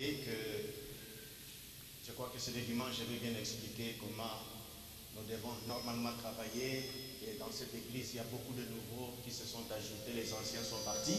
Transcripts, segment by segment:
Et que je crois que c'est le dimanche, je vais bien expliquer comment nous devons normalement travailler. Et dans cette église, il y a beaucoup de nouveaux qui se sont ajoutés, les anciens sont partis.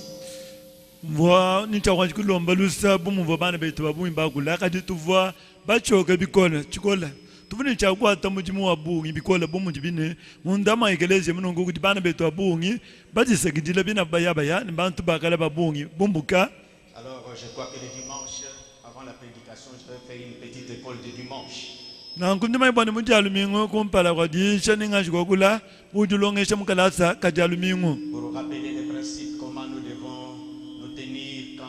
Moi, nous avons dit que l'on va le savoir, nous va pas nous trouver un bagou là, quand tu vois, bacho que bikola, chikola. Tu veux nous chagua tamuji mo abungi bikola bomu jibine, mundama ikeleze munongo kuti bana betu abungi, bati sekidila bina baya baya, nbantu bakala babungi, bumbuka. Alors, je crois que le dimanche, avant la prédication, je vais faire une petite école de dimanche. Na nkundima ibone mujalumingo kumpala kwa di shaninga shikokula, ujulongesha mukalasa kajalumingo. Pour rappeler les principes, comment nous devons nous tenir,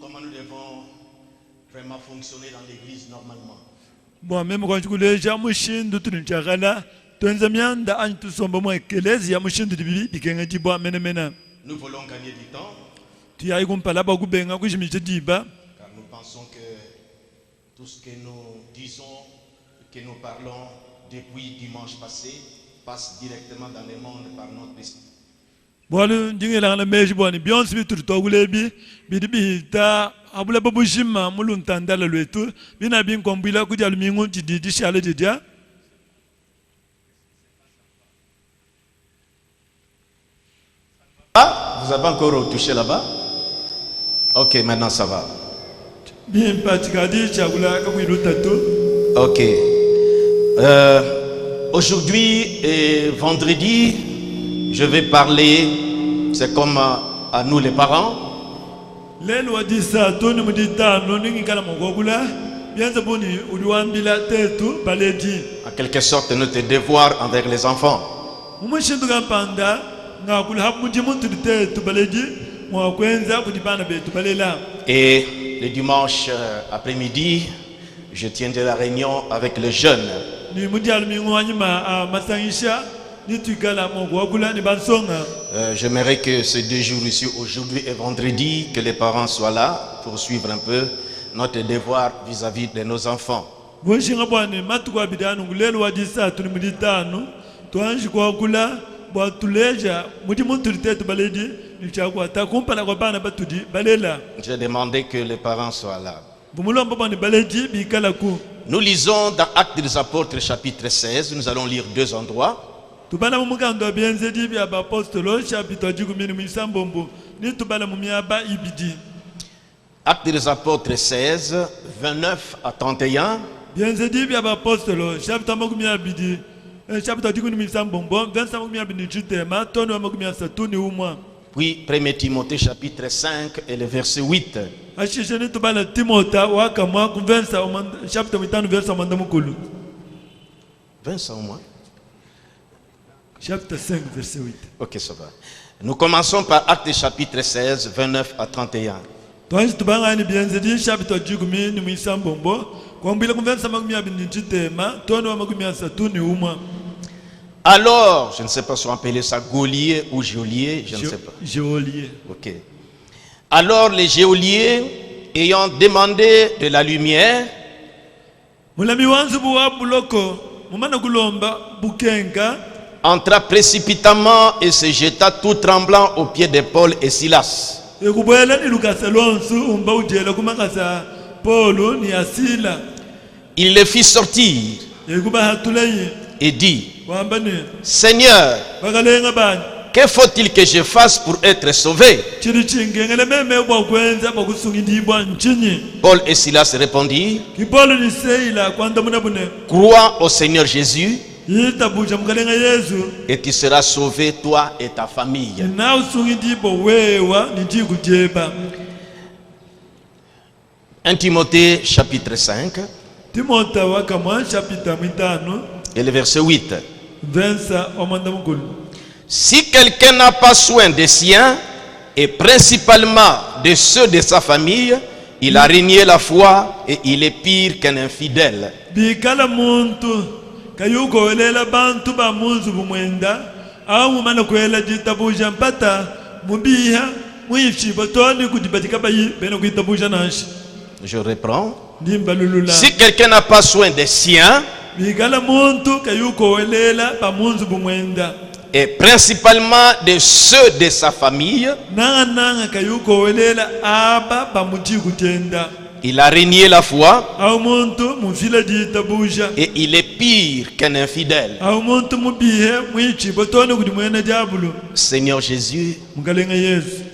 comment nous devons vraiment fonctionner dans l'église normalement. Bon, même quand je voulais, j'ai mushindu tunchakala, tunzamianda antu somba mo ekelezi ya mushindu dibi bikenga jibwa mena. Nous voulons gagner du temps. Tu as kumpala ba kubenga kushimiche diba. Car nous pensons que tout ce que nous disons, que nous parlons depuis dimanche passé, passe directement dans le monde par notre esprit. Bon, ndingela na meji boni bionsi bitu togulebi bidibi ta abula babushima muluntandala lwetu bina binkombila kujya lumingu jididi shale didia. Ah, vous avez encore touché là-bas? Ok, maintenant ça va. Bien patikadi chagula kakwilutatu. Ok. Aujourd'hui et vendredi, je vais parler, c'est comme à nous les parents. Lelo disa toni mudita noningi kala mogogula bianza boni uliwambila tetu baledi. En quelque sorte, notre devoir envers les enfants. Umushindu kampanda ngakula hamuji muntu tetu baledi mwa kwenza kudibana betu balela. Et le dimanche après-midi, je tiendrai la réunion avec les jeunes. J'aimerais que ces 2 jours ici, aujourd'hui et vendredi, que les parents soient là pour suivre un peu notre devoir vis-à-vis de nos enfants. J'ai demandé que les parents soient là. Nous lisons dans Actes des Apôtres chapitre 16, nous allons lire 2 endroits. Actes des Apôtres 16, 29 à 31. Puis 1 Timothée chapitre 5 et le verset 8. 20 au moins. Chapitre 5, verset 8. Ok, ça va. Nous commençons par Actes chapitre 16, 29 à 31. Alors, je ne sais pas si on appelle ça Gaulier ou Geôlier, je ne sais pas. Geôlier. Ok. Alors les geôliers, ayant demandé de la lumière, entra précipitamment et se jeta tout tremblant aux pieds de Paul et Silas. Il les fit sortir et dit: Seigneur, que faut-il que je fasse pour être sauvé? Paul et Silas répondirent: Crois au Seigneur Jésus et tu seras sauvé, toi et ta famille. 1 Timothée chapitre 5 et le verset 8. Si quelqu'un n'a pas soin des siens, et principalement de ceux de sa famille, il a renié la foi et il est pire qu'un infidèle. Je reprends. Si quelqu'un n'a pas soin des siens, et principalement de ceux de sa famille, Il a renié la foi aumuntu mufila ditabusha et il est pire qu'un infidèle. aumuntu mubihe mwichi botone kuti mwene diabolo. Seigneur Jésus, Mukalenga Yesu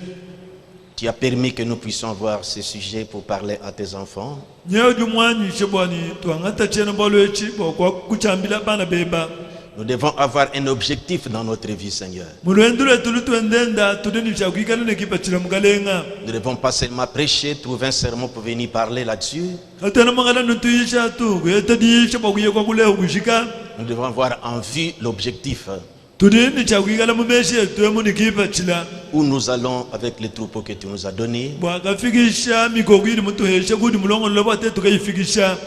tu as permis que nous puissions voir ce sujet pour parler à tes enfants. nyeo jumwanyi shebwani twangata chena bolwechi bokwa kuchambila bana beba. Nous devons avoir un objectif dans notre vie, Seigneur. mulwendule tulu twendenda tudeni chakwikala nekipachila mukalenga Nous ne devons pas seulement prêcher, trouver un sermon pour venir parler là-dessus. atena mangala nutuyisha tu kuyetadisha bwakuye kwa kule ukushika Nous devons avoir en vue l'objectif tudeni chakwikala mubeshe twemu nikipachila où nous allons avec les troupeaux que tu nous as donnés. bwakafikisha mikoko ili mutuheshe kuti mulongo lobote tukayifikisha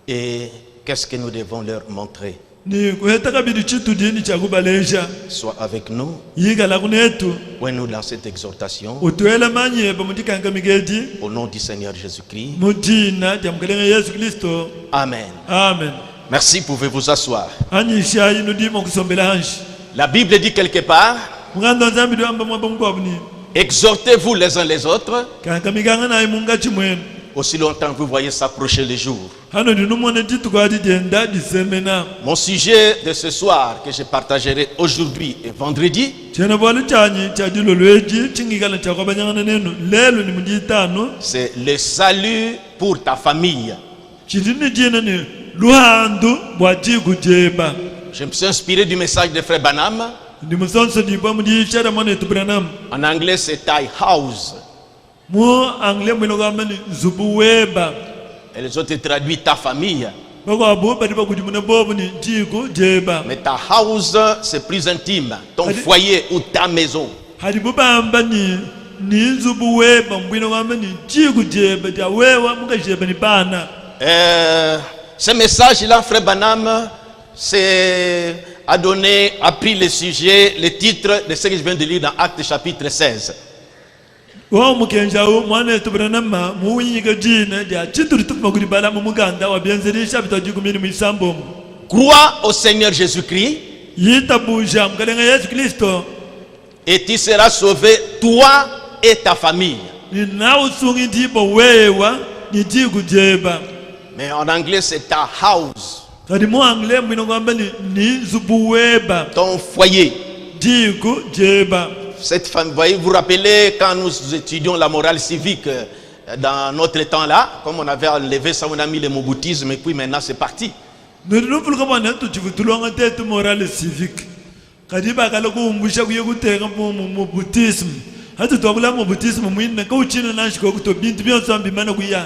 Et qu'est-ce que nous devons leur montrer? ni kuheta kabili chitu dini chakubalesha Sois avec nous. yikala kunetu Ouvre-nous dans cette exhortation. utwela manyeba mutikanga migeti Au nom du Seigneur Jésus-Christ. mudina lya mukalenga Yesu Kristo. Amen. Amen. Merci, pouvez-vous asseoir. anyisha ino dimo kusombela hanshi La Bible dit quelque part, mungando nzambi ndo amba mwaba mkwabuni exhortez-vous les uns les autres, kanga miganga naye munga chimwenu aussi longtemps que vous voyez s'approcher les jours. hano ndinumone titu kwadi denda disemena Mon sujet de ce soir que je partagerai aujourd'hui et vendredi, chena bwali chanyi chadilo lweji chingikala chakwabanyangana nenu lelo ni muditano c'est le salut pour ta famille. chidini jina ni luhandu bwa chikujeba. Je me suis inspiré du message de Frère Branham. ndi musonso dibwa mudishara mwane tubranam En anglais, c'est thy house. mu angle mwino kamani zubuweba Et les autres traduisent ta famille. bako abo bati bakuti muna bobu ni chiku jeba Mais ta house, c'est plus intime. Ton foyer ou ta maison. hadi bubamba ni zubuweba mwino kamani chiku jeba ja wewa muka jeba ni bana. Ce message-là, Frère Branham, a pris le sujet, le titre de ce que je viens de lire dans Actes chapitre 16. wa mukenjawo mwana tubranama muwinyiga jina ja chituru tupma kuti bala mu muganda wa byenzerisha bitajikumini mwisambo. Crois au Seigneur Jésus-Christ yitabusha mukalenga Yesu Kristo et tu seras sauvé, toi et ta famille. ni nawo sungi ndipo wewa ni chiku jeba. Mais en anglais, c'est ta house, kadi mu angle mwino kwambani ni zubuweba ton foyer. chiku jeba. Cette femme, voyez, vous vous rappelez quand nous étudions la morale civique dans notre temps-là, comme on avait enlevé ça, on a mis le moboutisme et puis maintenant c'est parti. nodinopuluka bwana tuchivutulwanga tetu morale civique kadi bakala kuumbusha kuye kutenga mu buddhism hati twakula mu buddhism mwina kauchina nashika kuto bintu byonsombi mana kuya.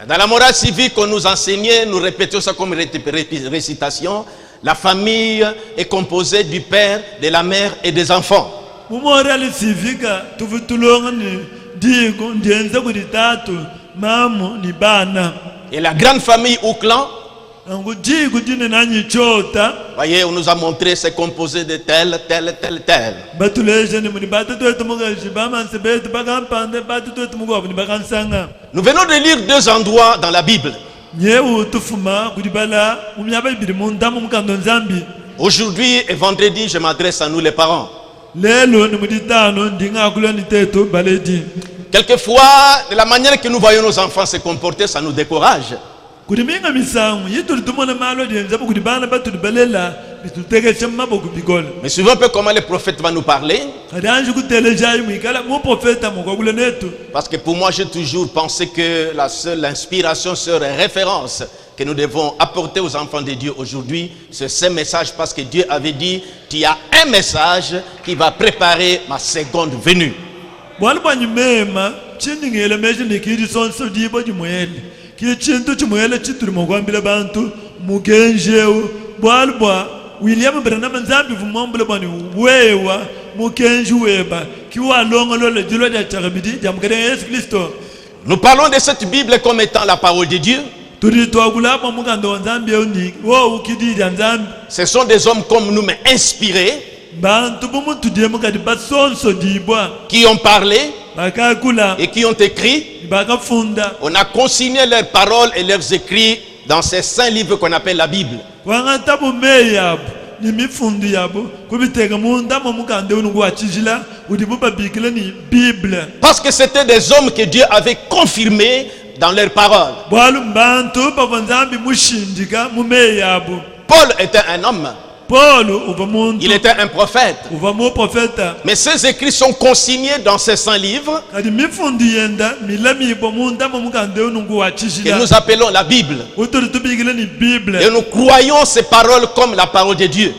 Dans la morale civique, on nous enseignait, nous répétions ça comme récitation, la famille est composée du père, de la mère et des enfants. mu morale civique tuvutulonga ni ndiko ndienza kuti tatu mamu ni bana Et la grande famille ou clan, angu jiku jine nanyi chota voyez, on nous a montré, c'est composé de tel, tel, tel, tel. batulesha ni muni batu twetu mukashi bamanse betu bakampande batu twetu mukabu ni bakansanga. Nous venons de lire deux endroits dans la Bible. nyewu tufuma kuti bala mumyaba ibiri mundamu mukando nzambi. Aujourd'hui et vendredi, je m'adresse à nous les parents. lelo ni muditano ndingakula ni tetu baledi Quelquefois, de la manière que nous voyons nos enfants se comporter, ça nous décourage. kuti minga misangu yituli tumona malo dienzapo kuti bana batuli balela bitutekesha mumaboko bikola Mais suivons un peu comment le prophète va nous parler. kadi anji kutelejayi mwikala muprofeta mukwakula netu. Parce que pour moi, j'ai toujours pensé que la seule inspiration, seule référence que nous devons apporter aux enfants de Dieu aujourd'hui, c'est ce message, parce que Dieu avait dit, tu as un message qui va préparer ma seconde venue. bwali bwanyi mema chindingele meshi nikiri sonso dibo chimwele kili chintu chimwele chituli mukwambila bantu mukenjewu bwali bwa William Branham nzambi vumombule bwani wewa mukenji weba kiwalonga lole jilo ja chakabidi jamukere Yesu Kristo. Nous parlons de cette Bible comme étant la parole de Dieu. tuli twakulapo mukando wa nzambi euni wo ukidija nzambi Ce sont des hommes comme nous, mais inspirés, bantu bumutudie mukati basonso dibwa qui ont parlé bakakula et qui ont écrit. bakafunda On a consigné leurs paroles et leurs écrits dans ces saints livres qu'on appelle la Bible. wangatabu meyabu ni mifundo yabo kubitega mu ndama mukande unungu wachijila udibuba bikila ni Bible. Parce que c'était des hommes que Dieu avait confirmés dans leurs paroles. Bwalu mbantu bavanzambi mushindika mume yabo. Paul était un homme. Paul uva muntu. Il était un prophète. Uva mu prophète. Mais ces écrits sont consignés dans ces 100 livres Kadi mifundi yenda milami bo mu ndama mukande unungu que wachijila. nous appelons la Bible. Uturi tubikila ni Bible. Et nous croyons ces paroles comme la parole de Dieu.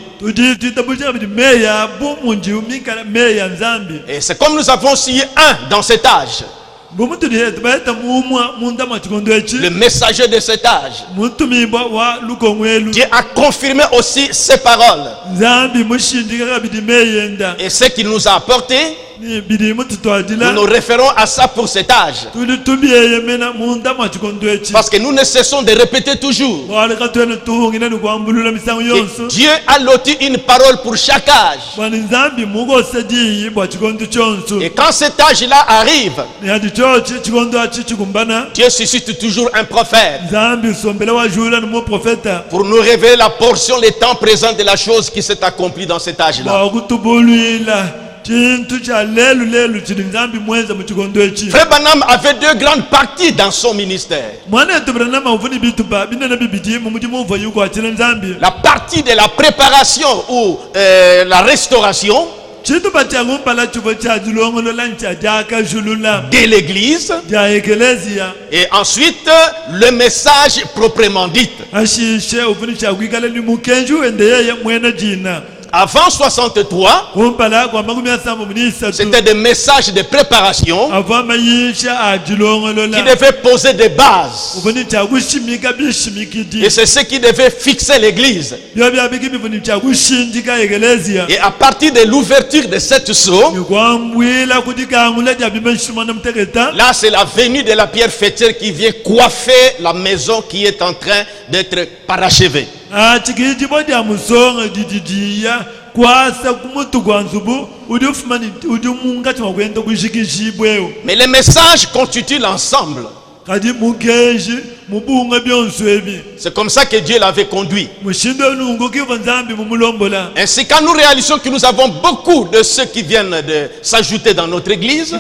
Et c'est comme nous avons signé un dans cet âge. Le messager de cet âge. Dieu a confirmé aussi ses paroles. Et ce qu'il nous a apporté, nous nous référons à ça pour cet âge. Parce que nous ne cessons de répéter toujours que Dieu a loti une parole pour chaque âge. Et quand cet âge-là arrive, Dieu suscite toujours un prophète pour nous révéler la portion, les temps présents de la chose qui s'est accomplie dans cet âge-là. Frère Branham avait deux grandes parties dans son ministère. La partie de la préparation ou la restauration de l'église, et ensuite le message proprement dit. Avant 63, c'était des messages de préparation qui devaient poser des bases. Et c'est ce qui devait fixer l'église. Et à partir de l'ouverture de cette sceau, là c'est la venue de la pierre fêtière qui vient coiffer la maison qui est en train d'être parachevée. Mais les messages constituent l'ensemble. C'est comme ça que Dieu l'avait conduit. Ainsi, quand nous réalisons que nous avons beaucoup de ceux qui viennent de s'ajouter dans notre église,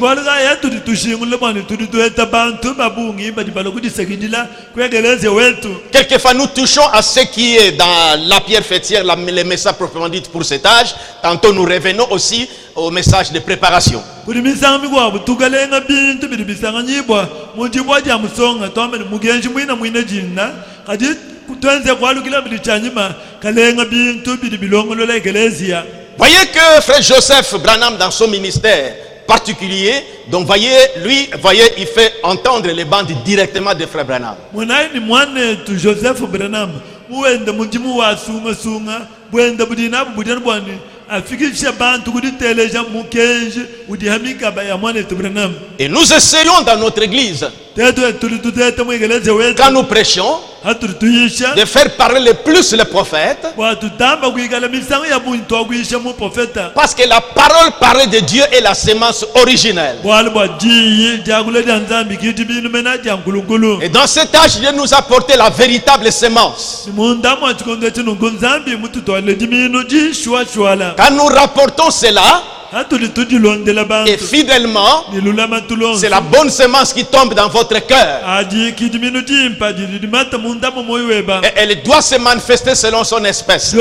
quelquefois nous touchons à ce qui est dans la pierre fêtière, les messages proprement dits pour cet âge. Tantôt nous revenons aussi au message de préparation. Voyez que frère Joseph Branham dans son ministère particulier, donc voyez, il fait entendre les bandes directement de frère Branham. Et nous essayons dans notre église, quand nous prêchons, de faire parler le plus les prophètes, parce que la parole parlée de Dieu est la sémence originelle. Et dans cet âge, Dieu nous a apporté la véritable sémence. Quand nous rapportons cela, et fidèlement, c'est la bonne semence qui tombe dans votre cœur. Et elle doit se manifester selon son espèce.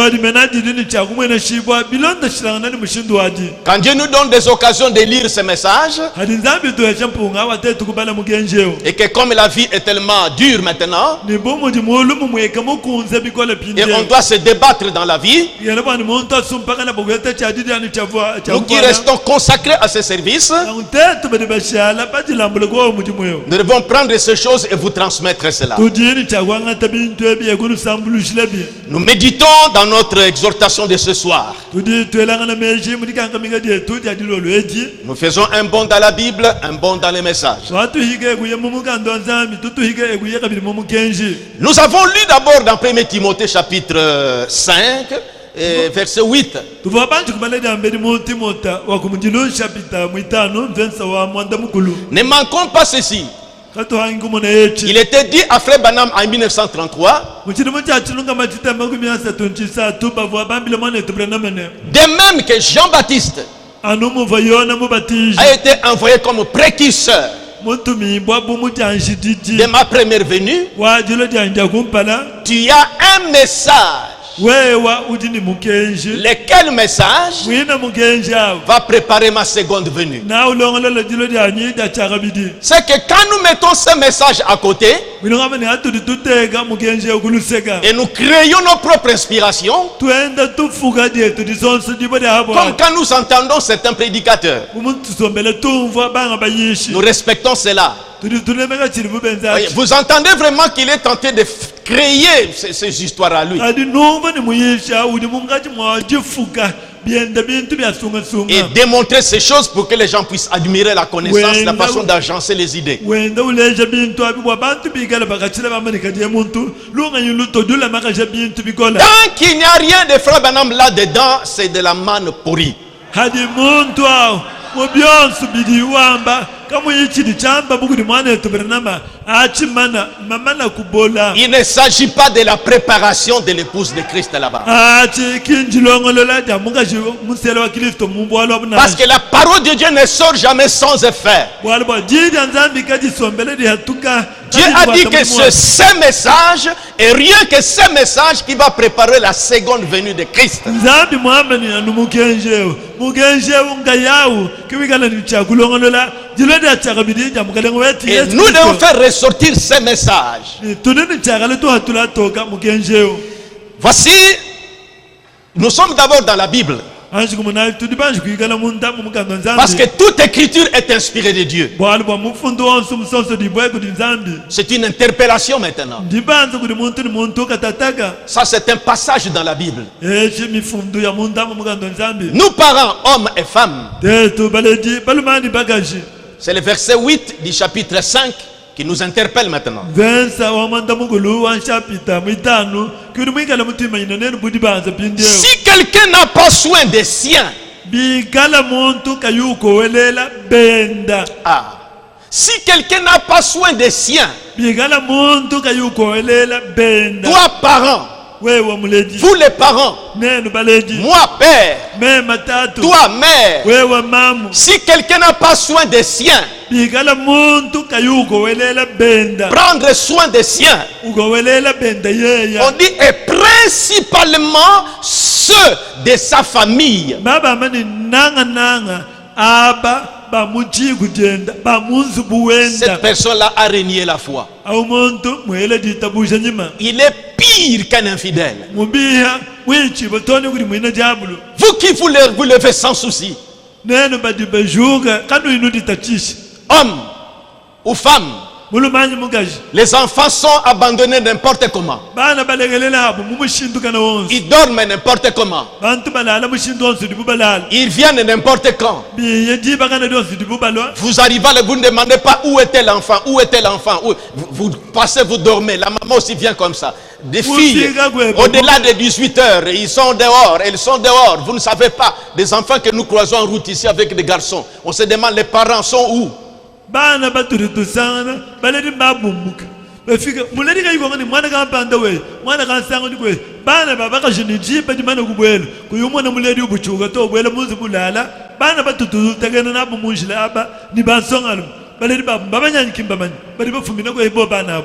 Quand Dieu nous donne des occasions de lire ce message, et que comme la vie est tellement dure maintenant, et on doit se débattre dans la vie, nous qui restons consacrés à ce service, nous devons prendre ces choses et vous transmettre cela. Nous méditons dans notre exhortation de ce soir. Nous faisons un bond dans la Bible, un bond dans les messages. Nous avons lu d'abord dans 1 Timothée chapitre 5, verset 8. Ne manquons pas ceci. Il était dit à Frère Branham en 1933, de même que Jean-Baptiste a été envoyé comme précurseur de ma première venue, tu as un message. Lequel message va préparer ma seconde venue? C'est que quand nous mettons ce message à côté et nous créons nos propres inspirations, comme quand nous entendons certains prédicateurs, nous respectons cela. Voyez, vous entendez vraiment qu'il est tenté de créer ces histoires à lui et démontrer ces choses pour que les gens puissent admirer la connaissance, la façon d'agencer les idées. Tant qu'il n'y a rien de Frère Branham là-dedans, c'est de la manne pourrie. Il ne s'agit pas de la préparation de l'épouse de Christ là-bas. Parce que la parole de Dieu ne sort jamais sans effet. Dieu a dit que c'est ce message et rien que ce message qui va préparer la seconde venue de Christ. Et nous devons faire ressortir ces messages. Voici, nous sommes d'abord dans la Bible. Parce que toute écriture est inspirée de Dieu. C'est une interpellation maintenant. Ça, c'est un passage dans la Bible. Nous, parents, hommes et femmes, c'est le verset 8 du chapitre 5 qui nous interpelle maintenant. Si quelqu'un n'a pas soin des siens, si quelqu'un n'a pas soin des siens, toi parents, vous les parents, moi père, toi mère, si quelqu'un n'a pas soin des siens, prendre soin des siens, on dit et principalement ceux de sa famille. Cette personne-là a renié la foi. Il est pire qu'un infidèle. Vous qui vous levez sans souci, hommes ou femmes, les enfants sont abandonnés n'importe comment. Ils dorment n'importe comment. Ils viennent n'importe quand. Vous arrivez, vous ne demandez pas où était l'enfant, où était l'enfant. Vous passez, vous dormez. La maman aussi vient comme ça. Des filles, au-delà de 18 heures, ils sont dehors, elles sont dehors. Vous ne savez pas. Des enfants que nous croisons en route ici avec des garçons. On se demande, les parents sont où? Bana baturi tusana baledi babumuka bafika muledi kayiko ngani mwana kampanda we mwana kansanga ndikwe bana babaka jiniji padi mana kubwela kuyumona muledi ubuchuka to bwela muzi bulala bana batutu tagana nabo munjila aba ni bansongalo baledi babanya nkimba mani bali bafumina ko ebo bana.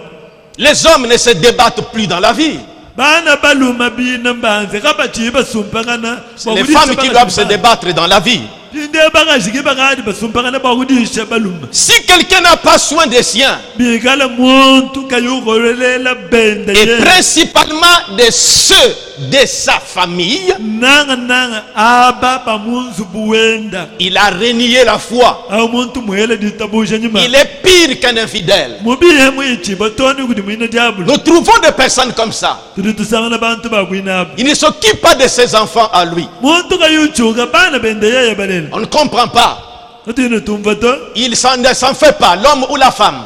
Les hommes ne se débattent plus dans la vie. C'est les femmes qui doivent se débattre dans la vie. Si quelqu'un n'a pas soin des siens, et principalement de ceux de sa famille, il a renié la foi. Il est pire qu'un infidèle. Nous trouvons des personnes comme ça. Il ne s'occupe pas de ses enfants à lui. On ne comprend pas. Il ne s'en fait pas, l'homme ou la femme.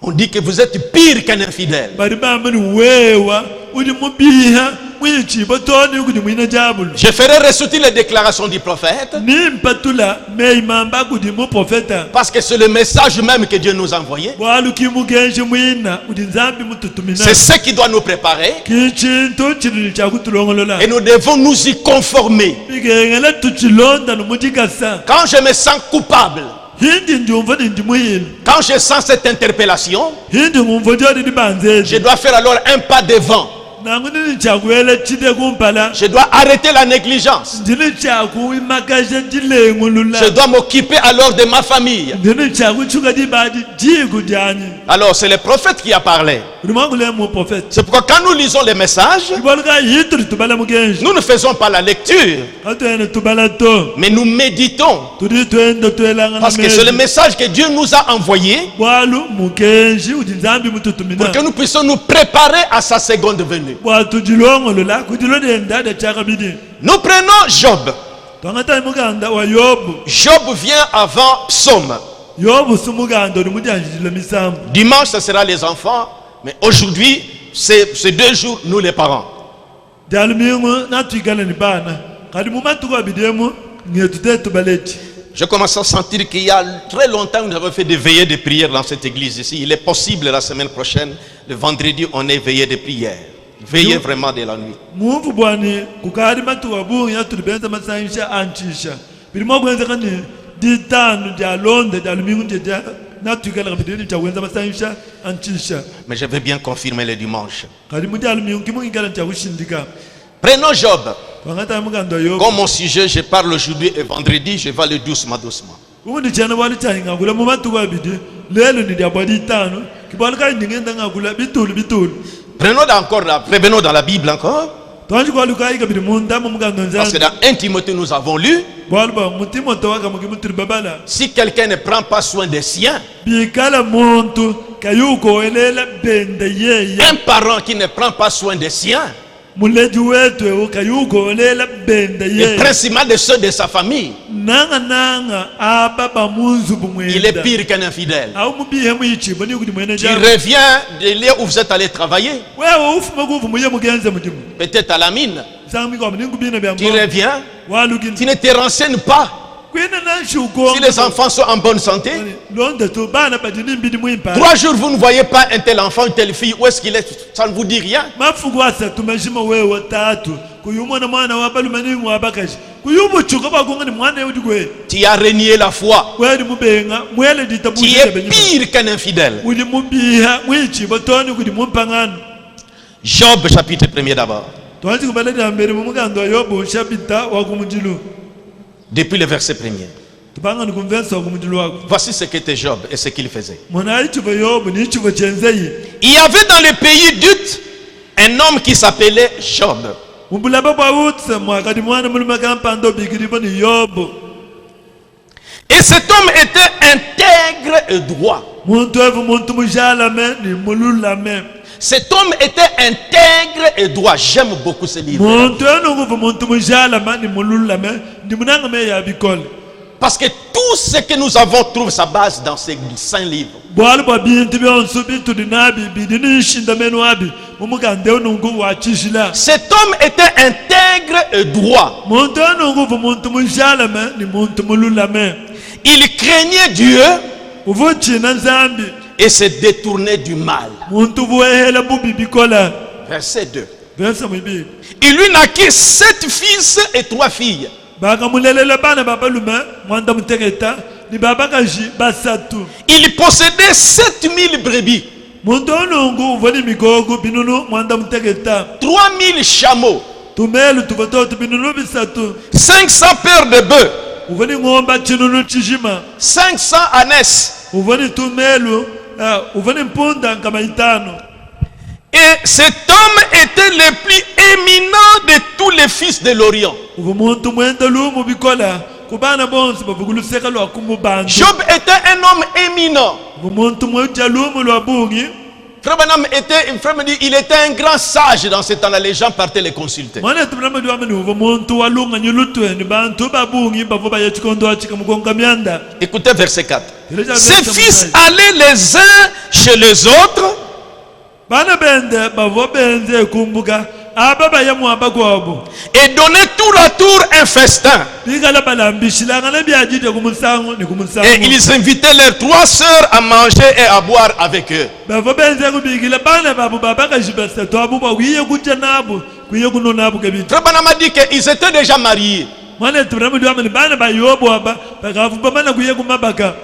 On dit que vous êtes pire qu'un infidèle. mwichi botoni kudi mwina jabulu. Je ferai ressortir les déclarations du prophète. Ni mpatula mei mamba kudi mu profeta. Parce que c'est le message même que Dieu nous a envoyé. Walu kimugenje mwina kudi nzambi mututumina. C'est ce qui doit nous préparer. Kichinto chiri chakutulongolola. Et nous devons nous y conformer. Bigengela tuchilonda no mujikasa. Quand je me sens coupable, Hindi njumva ndi mwina. quand je sens cette interpellation, Hindi ngumvojodi di banzeji. je dois faire alors un pas devant. Nanguni chakwela chide kumpala. Je dois arrêter la négligence. Ndine chaku imakaje dilengulula. Je dois m'occuper alors de ma famille. Ndine chaku chuka di badi jigu jani. Alors c'est le prophète qui a parlé. Rumangule mu prophète. C'est pourquoi quand nous lisons les messages, Kibolga yitru tubala mugenji. nous ne faisons pas la lecture, Atene tubala to. mais nous méditons. Tudi twendo twelanga na Parce que c'est le message que Dieu nous a envoyé Walu mugenji udinzambi mututumina. pour que nous puissions nous préparer à sa seconde venue. Watu jilongolola kudilode ndada chakabidi. Nous prenons Job. Twangata muganda wa Yobu. Job vient avant Psaume. Yobu sumuganda uri mujanjile misambu. Dimanche, ce sera les enfants, mais aujourd'hui, ces 2 jours, nous les parents. Dalumingo na twigala ni bana. Kadi mumatuko abidemu ngetute tubalechi. Je commence à sentir qu'il y a très longtemps nous avons fait des veillées de prière dans cette église ici. Il est possible la semaine prochaine, le vendredi, on est veillé de prière. Veillez vraiment de la nuit. Mungu bwani kukadi matuwa bungi ya tulibenza masaisha anchisha. Bilimo kwenza kani ditanu dia londe dalumingo dia na twigala kabideni cha kwenza masaisha anchisha. Mais je vais bien confirmer le dimanche. Kadi mu dalumingo kimungi kala cha kushindika. Prenons Job. Twangata muganda Yobu. Comme mon sujet, je parle aujourd'hui et vendredi, je vais aller doucement. Umuntu chana wali chahinga kula mumatuko abidi. Lelo ni dia bodi tanu. Kibalika ndingenda ngakula bitulu. Prenons encore revenons dans la Bible encore. Parce que dans 1 Timothée nous avons lu, si quelqu'un ne prend pas soin des siens, un parent qui ne prend pas soin des siens, et principalement de ceux de sa famille, il est pire qu'un infidèle. Tu reviens de là où vous êtes allé travailler, peut-être à la mine. Tu reviens, tu ne te renseignes pas si les enfants sont en bonne santé. 3 jours vous ne voyez pas un tel enfant, une telle fille, où est-ce qu'il est, ça ne vous dit rien. Tu as renié la foi. Tu es pire qu'un infidèle. Job chapitre 1er d'abord. Depuis le verset 1er. Voici ce qu'était Job et ce qu'il faisait. Il y avait dans le pays d'Ut un homme qui s'appelait Job. Et cet homme était intègre et droit. Cet homme était intègre et droit. J'aime beaucoup ce livre. Parce que tout ce que nous avons trouve sa base dans ces saints livres. Cet homme était intègre et droit. Il craignait Dieu et se détournait du mal. Verset 2. Il lui naquit 7 fils et 3 filles. Il possédait 7000 brebis, 3000 chameaux, 500 paires de bœufs, 500 ânesses. Et cet homme était le plus éminent de tous les fils de l'Orient. Job était un homme éminent. Frère Branham il était un grand sage dans ce temps-là. Les gens partaient les consulter. Écoutez verset 4. Ses fils allaient les uns chez les autres ababa ya mwamba kwabo et donnaient tour à tour un festin. bigala balambishilanga nebyajide kumusango ne Et kumusango ils invitaient leurs 3 sœurs à manger et à boire avec eux. bavo benze kubigila bana babo babakashibasatu abo bakwiye kutya nabo kwiye kunona abo kabiti Frère Branham a dit qu'ils étaient déjà mariés. mwana turamudu amani bana bayobo aba bakavuba bana kuye kumabaka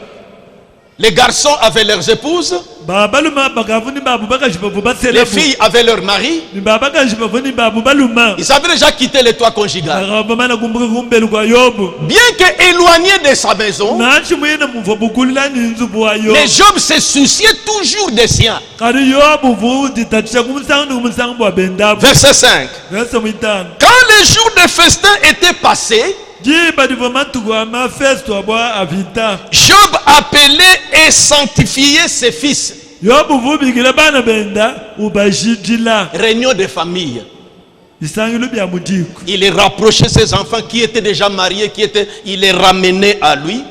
Les garçons avaient leurs épouses, babaluma bakavuni babo bakashibavu les basela filles avaient leurs maris. ni babakashibavuni babo baluma Ils avaient déjà quitté les toits conjugales. bakava bana kumbuka kumbelu kwa yobo Bien qu'éloignés de sa maison, nachi mwina mumva bukulani nzubu wa yobo mais Job se souciait toujours des siens. kari yobo vudi tatisha kumusango kumusango bwa bendabo Verset 5. verse mwitano Quand les jours de festin étaient passés, jiba divomatuku amafesto abwa avita Job appelait et sanctifiait ses fils. yobu vubikile bana benda ubashidila Réunion de famille. bisangilo bya mudiku Il les rapprochait ses enfants qui étaient déjà mariés, il les ramenait à lui.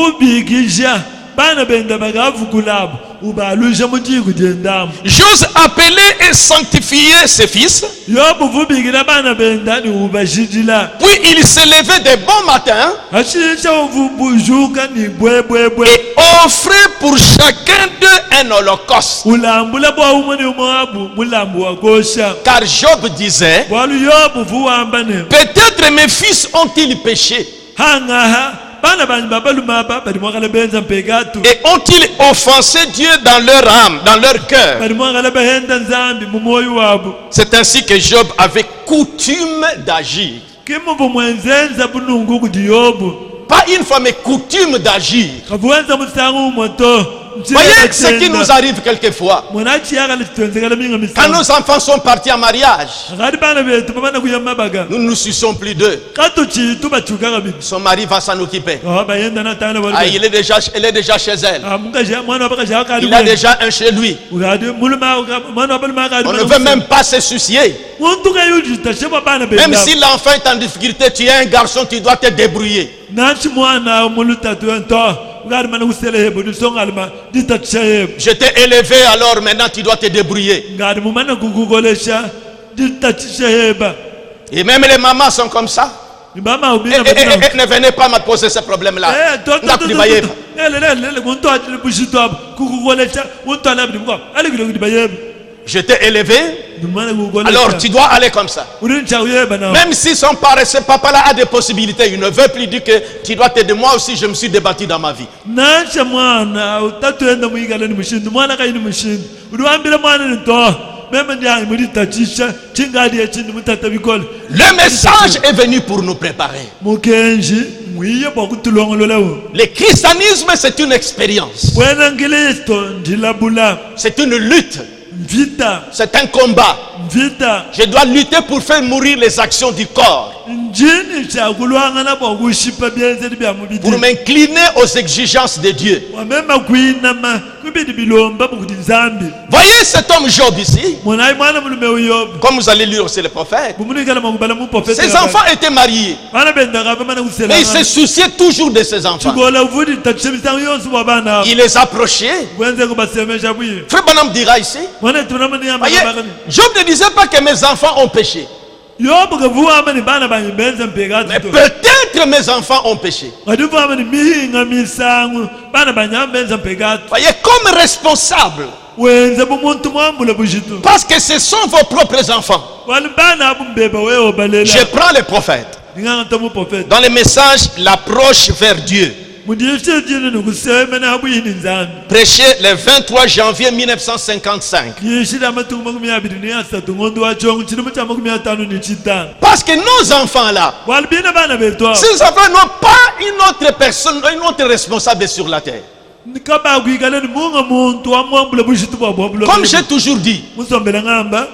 uvubikisha bana benda bakavukulabo ubalusha mudiku jendamu J'ose appeler et sanctifier ses fils. yobu vubikile bana benda ni ubashidila Puis il se levait de bon matin ashisha uvubujuka ni bwebwebwe et offrait pour chacun d'eux un holocauste. ulambula bwa umwe ni umwabu mulambu wakosha Car Job disait, bwalu yobu vuwambane peut-être mes fils ont-ils péché hangaha bana banyi babalumaba balimwakala benza mpegatu et ont-ils offensé Dieu dans leur âme, dans leur cœur. balimwakala bahenda nzambi mumoyo wabo C'est ainsi que Job avait coutume d'agir. kimuvu mwenzenza bunungu kuti yobu Pas une fois, mais coutume d'agir. kavuwenza musangu moto Voyez ce qui nous arrive quelquefois. mwana chiyakala chitwenzekala minga Quand misangu nos enfants sont partis en mariage, akati bana betu babana kuya mabaga nous ne nous soucions plus d'eux. katu chitu bachukaka bitu Son mari va s'en occuper. bayenda natana Ah, elle est déjà chez elle. mwana wabakashakali Il a déjà un chez lui. ukati muluma mwana wabaluma akati On ne veut même pas se soucier. muntu kayujita sheba bana Même benda si l'enfant est en difficulté, tu es un garçon, tu dois te débrouiller. nachi mwana mulutatu ento ukati mana kusele hebo nisongalima ditatisha hebo Je t'ai élevé, alors maintenant tu dois te débrouiller. ngati mumana kukukolesha ditatisha heba Et même les mamans sont comme ça. nibama Et, ubina ne venez pas me poser ce problème-là. Ndakulibayeva. lele muntu atile bushito abo kukukolesha muntu alabdi mko alikile kuti bayeba Je t'ai élevé, nimana kukukolesha alors tu dois aller comme ça. urincha uyeba na Même si son père, ce papa-là a des possibilités, il ne veut plus dire que tu dois t'aider. Moi aussi, je me suis débattu dans ma vie. nacha mwana utatuenda muikala ni mushindu mwana kaini mushindu uliwambile mwana ni to meme ndiyangi mulitatisha chingadi echindu mutata bikole Le message est venu pour nous préparer. mukenji mwiye bwakutulongololewo Le christianisme, c'est une expérience. wena ngilisto ndilabula C'est une lutte. mvita C'est un combat. mvita Je dois lutter pour faire mourir les actions du corps, njini chakulwangana bwakushipa byenzeli bya mubidi pour m'incliner aux exigences de Dieu. wamema kwinama kubidi bilomba bukuti nzambi Voyez cet homme Job ici, mwanayi mwana mulume uyobu comme vous allez lire aussi le prophète. bumunikala makubala muprofeta Ses enfants étaient mariés, bana bendaka mana mais il se kuselanga souciait toujours de ses enfants. chikola uvudi tatisha misango yonse bwa bana Il les approchait. bwenze kubasemesha bwiyo Frère Branham dira ici, mwana tunamani voyez, yamabakani Job ne disait pas que mes enfants ont péché, yobu kavuwama ni bana banyi benze mais mpekatu peut-être mes enfants ont péché. kativuwama ni mihinga misango bana banyi benze mpekatu Voyez, comme responsable, wenze bumuntu mwambula bushitu parce que ce sont vos propres enfants. wali bana abu mbeba wewo balela Je prends les prophètes. ndinganga muprofeta Dans le message, l'approche vers Dieu, mudiyishijini nikusemena abuyini nzambi prêché le 23 janvier 1955. yishida amatuku 23 ngondo wachongo chilimu cha 55 Parce que nos enfants-là, walibina bana betu abo ces enfants n'ont pas une autre personne, une autre responsable sur la terre. kaba kuikala ni munga muntu wamwambula bushitu bwabwabula Comme j'ai toujours dit, musombela ngamba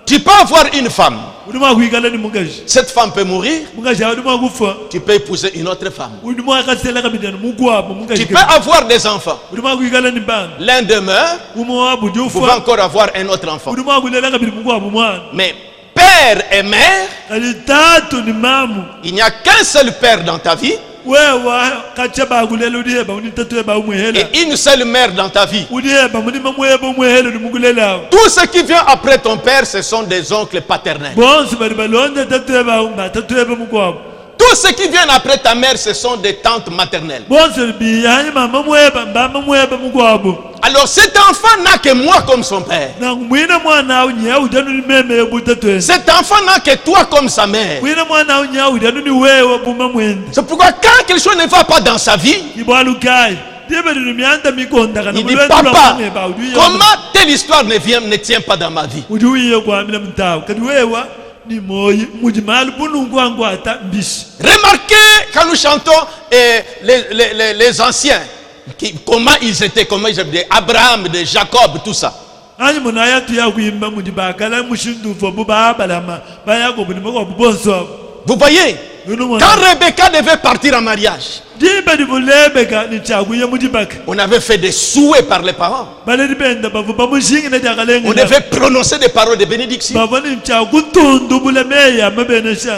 tu peux avoir une femme. ulima kuikala ni mungaji Cette femme peut mourir, mungaji ulima kufa tu peux épouser une autre femme. ulima kasela kabidana mugwabo Tu mungaji peux avoir des enfants. ulima kuikala ni bana L'un demeure, umwabu vous pouvez jufa encore avoir un autre enfant. ulima kulela kabidi mugwabo mwana Mais père et mère, kali tatu ni mamu il n'y a qu'un seul père dans ta vie. Et une seule mère dans ta vie. Tout ce qui vient après ton père, ce sont des oncles paternels. Tout ce qui vient après ta mère, ce sont des tantes maternelles. Alors cet enfant n'a que moi comme son père. Cet enfant n'a que toi comme sa mère. C'est pourquoi quand quelque chose ne va pas dans sa vie, il dit papa, comment telle histoire ne tient pas dans ma vie? Remarquez quand nous chantons les anciens, comment ils étaient, Abraham, de Jacob, tout ça. Vous voyez, quand Rebecca devait partir en mariage, on avait fait des souhaits par les parents. On devait prononcer des paroles de bénédiction.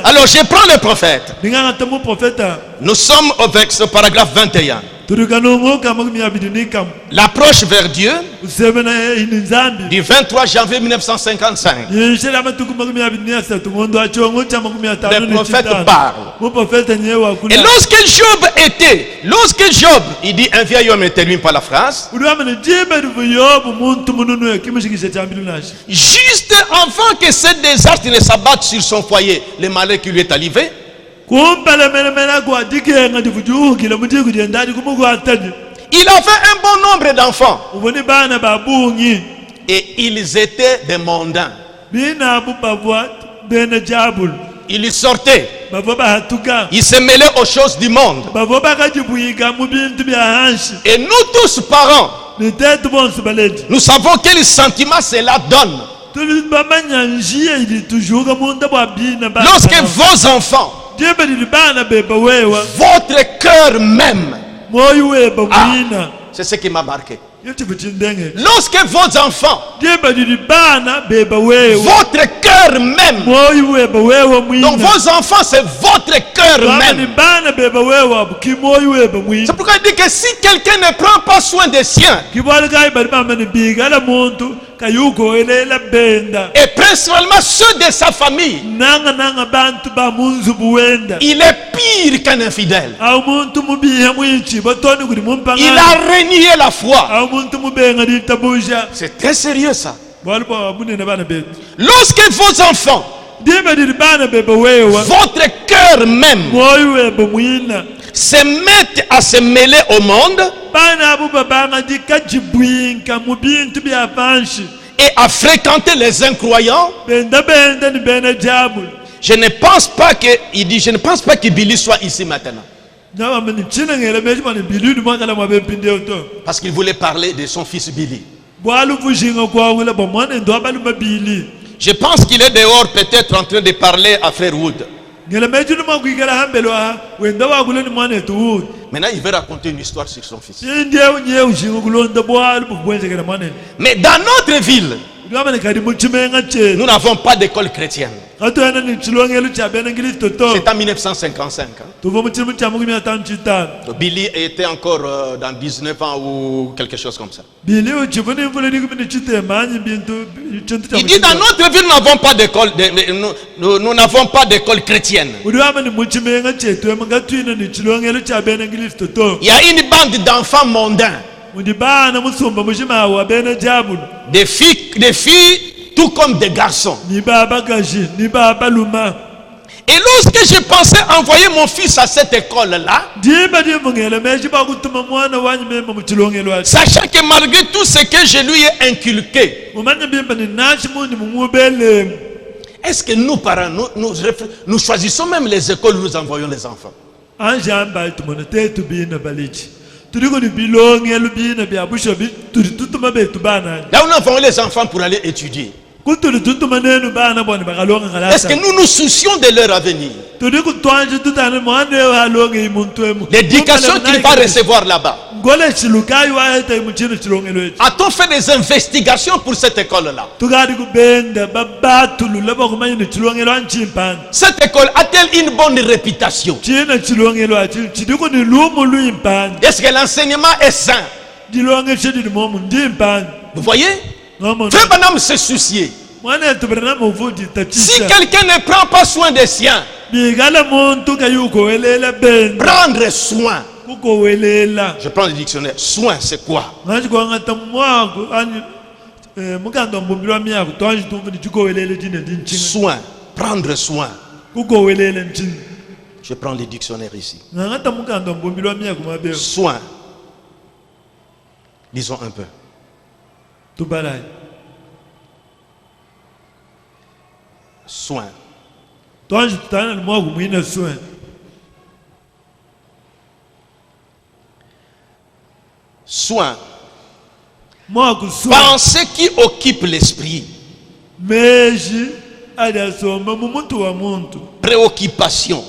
Alors je prends le prophète. Nous sommes au verset paragraphe 21. L'approche vers Dieu du 23 janvier 1955. Le prophète parle. Et lorsque Job, il dit un vieil homme intervient par la phrase. Juste avant que ce désastre ne s'abatte sur son foyer, le malheur qui lui est arrivé, il avait un bon nombre d'enfants. Et ils étaient des mondains. Ils sortaient. Ils se mêlaient aux choses du monde. Et nous tous parents, nous savons quel sentiment cela donne. Lorsque vos enfants, votre cœur même, c'est ce qui m'a marqué. Lorsque vos enfants, votre cœur même, donc vos enfants c'est votre cœur même. C'est pourquoi il dit que si quelqu'un ne prend pas soin des siens, et principalement ceux de sa famille, il est pire qu'un infidèle. Il a renié la foi. C'est très sérieux ça. Lorsque vos enfants, votre cœur même, se mettent à se mêler au monde et à fréquenter les incroyants, je ne pense pas que, il dit, je ne pense pas que Billy soit ici maintenant. Parce qu'il voulait parler de son fils Billy. Je pense qu'il est dehors peut-être en train de parler à Frère Wood. Maintenant il veut raconter une histoire sur son fils. Mais dans notre ville, nous n'avons pas d'école chrétienne. C'est en 1955. Billy était encore dans 19 ans ou quelque chose comme ça. Il dit dans notre ville, nous n'avons pas d'école chrétienne. Il y a une bande d'enfants mondains. Des filles tout comme des garçons. Et lorsque je pensais envoyer mon fils à cette école-là, sachant que malgré tout ce que je lui ai inculqué, est-ce que nous parents, nous choisissons même les écoles où nous envoyons les enfants? Là où nous envoyons les enfants pour aller étudier, est-ce que nous nous soucions de leur avenir? L'éducation qu'il va recevoir là-bas, A-t-on fait des investigations pour cette école-là? Cette école a-t-elle une bonne réputation? Est-ce que l'enseignement est sain? Vous voyez? Frère Branham se soucier. Si quelqu'un ne prend pas soin des siens, prendre soin. Je prends le dictionnaire. Soin, c'est quoi? Soin, prendre soin. Je prends le dictionnaire ici. Soin. Lisons un peu. Soin. Soin. Pensée qui occupe l'esprit. Préoccupation.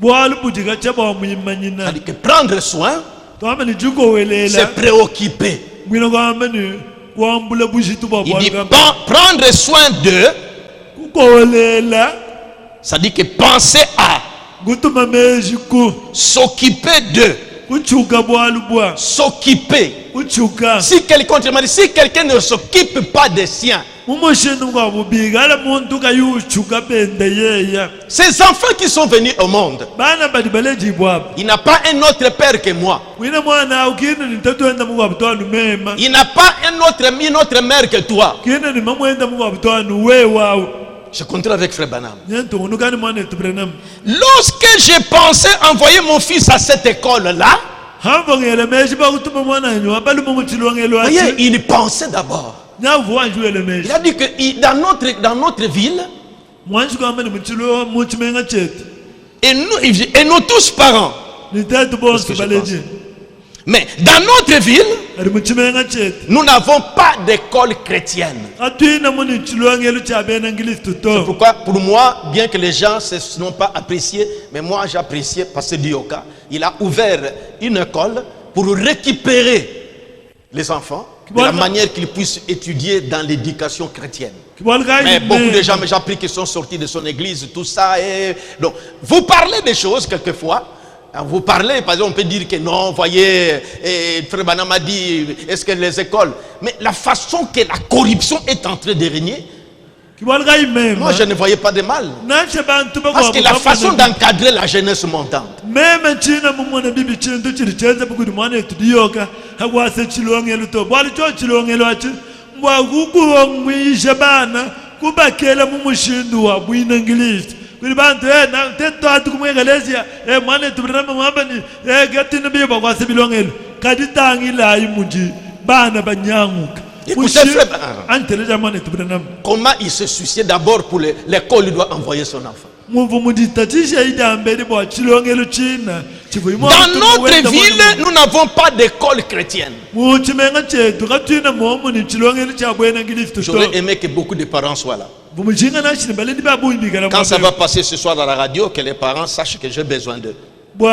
C'est-à-dire que prendre soin, c'est préoccuper. Il dit prendre soin d'eux. Ça dit que penser à, s'occuper d'eux, s'occuper. Si quelqu'un ne s'occupe pas des siens, ces enfants qui sont venus au monde, il n'a pas un autre père que moi. Il n'a pas une autre mère que toi. Je continue avec Frère Branham. Lorsque j'ai pensé envoyer mon fils à cette école-là, voyez, il pensait d'abord. Il a dit que dans notre ville, et nous tous parents, mais dans notre ville, nous n'avons pas d'école chrétienne. C'est pourquoi, pour moi, bien que les gens ne n'ont pas apprécié, mais moi j'appréciais Pasteur Dioka. Il a ouvert une école pour récupérer les enfants de la manière qu'ils puissent étudier dans l'éducation chrétienne. Mais beaucoup de gens, j'ai appris qu'ils sont sortis de son église, tout ça. Donc, vous parlez des choses quelquefois. Vous parlez, par exemple, on peut dire que non, voyez, Frère Branham a dit, est-ce que les écoles... Mais la façon que la corruption est en train de régner, moi je ne voyais pas de mal. Parce que la façon d'encadrer la jeunesse montante. Comment il se souciait d'abord pour l'école, il doit envoyer son enfant. Dans notre ville, nous n'avons pas d'école chrétienne. J'aurais aimé que beaucoup de parents soient là. Quand ça va passer ce soir dans la radio, que les parents sachent que j'ai besoin d'eux. Il y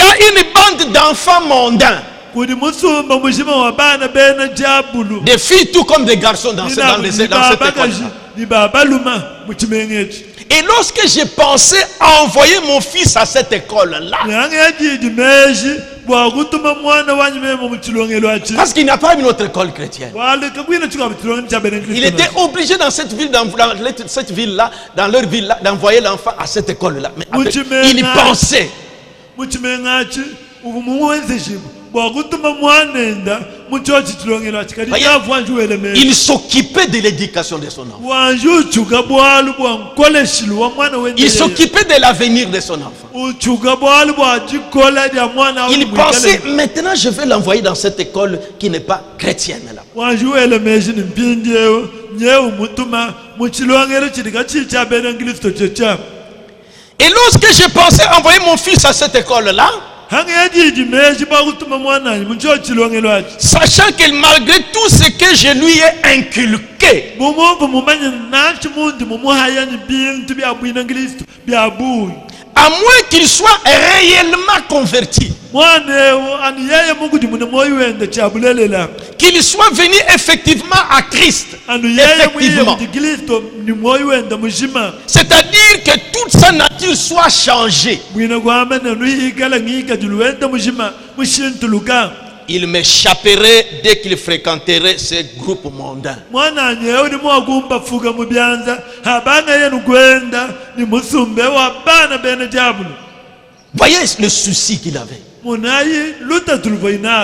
a une bande d'enfants mondains, des filles tout comme des garçons dans cette école. Et lorsque j'ai pensé à envoyer mon fils à cette école-là, parce qu'il n'y a pas une autre école chrétienne, il était obligé dans cette ville-là, dans leur ville-là, d'envoyer l'enfant à cette école-là. Mais il pensait. Il s'occupait de l'éducation de son enfant. Il s'occupait de l'avenir de son enfant. Il pensait, maintenant je vais l'envoyer dans cette école qui n'est pas chrétienne là. Et lorsque j'ai pensé envoyer mon fils à cette école là, Sachant que malgré tout ce que je lui ai inculqué, à moins qu'il soit réellement converti, qu'il soit venu effectivement à Christ, effectivement. C'est-à-dire que toute sa nature soit changée, il m'échapperait dès qu'il fréquenterait ces groupes mondains. Voyez le souci qu'il avait.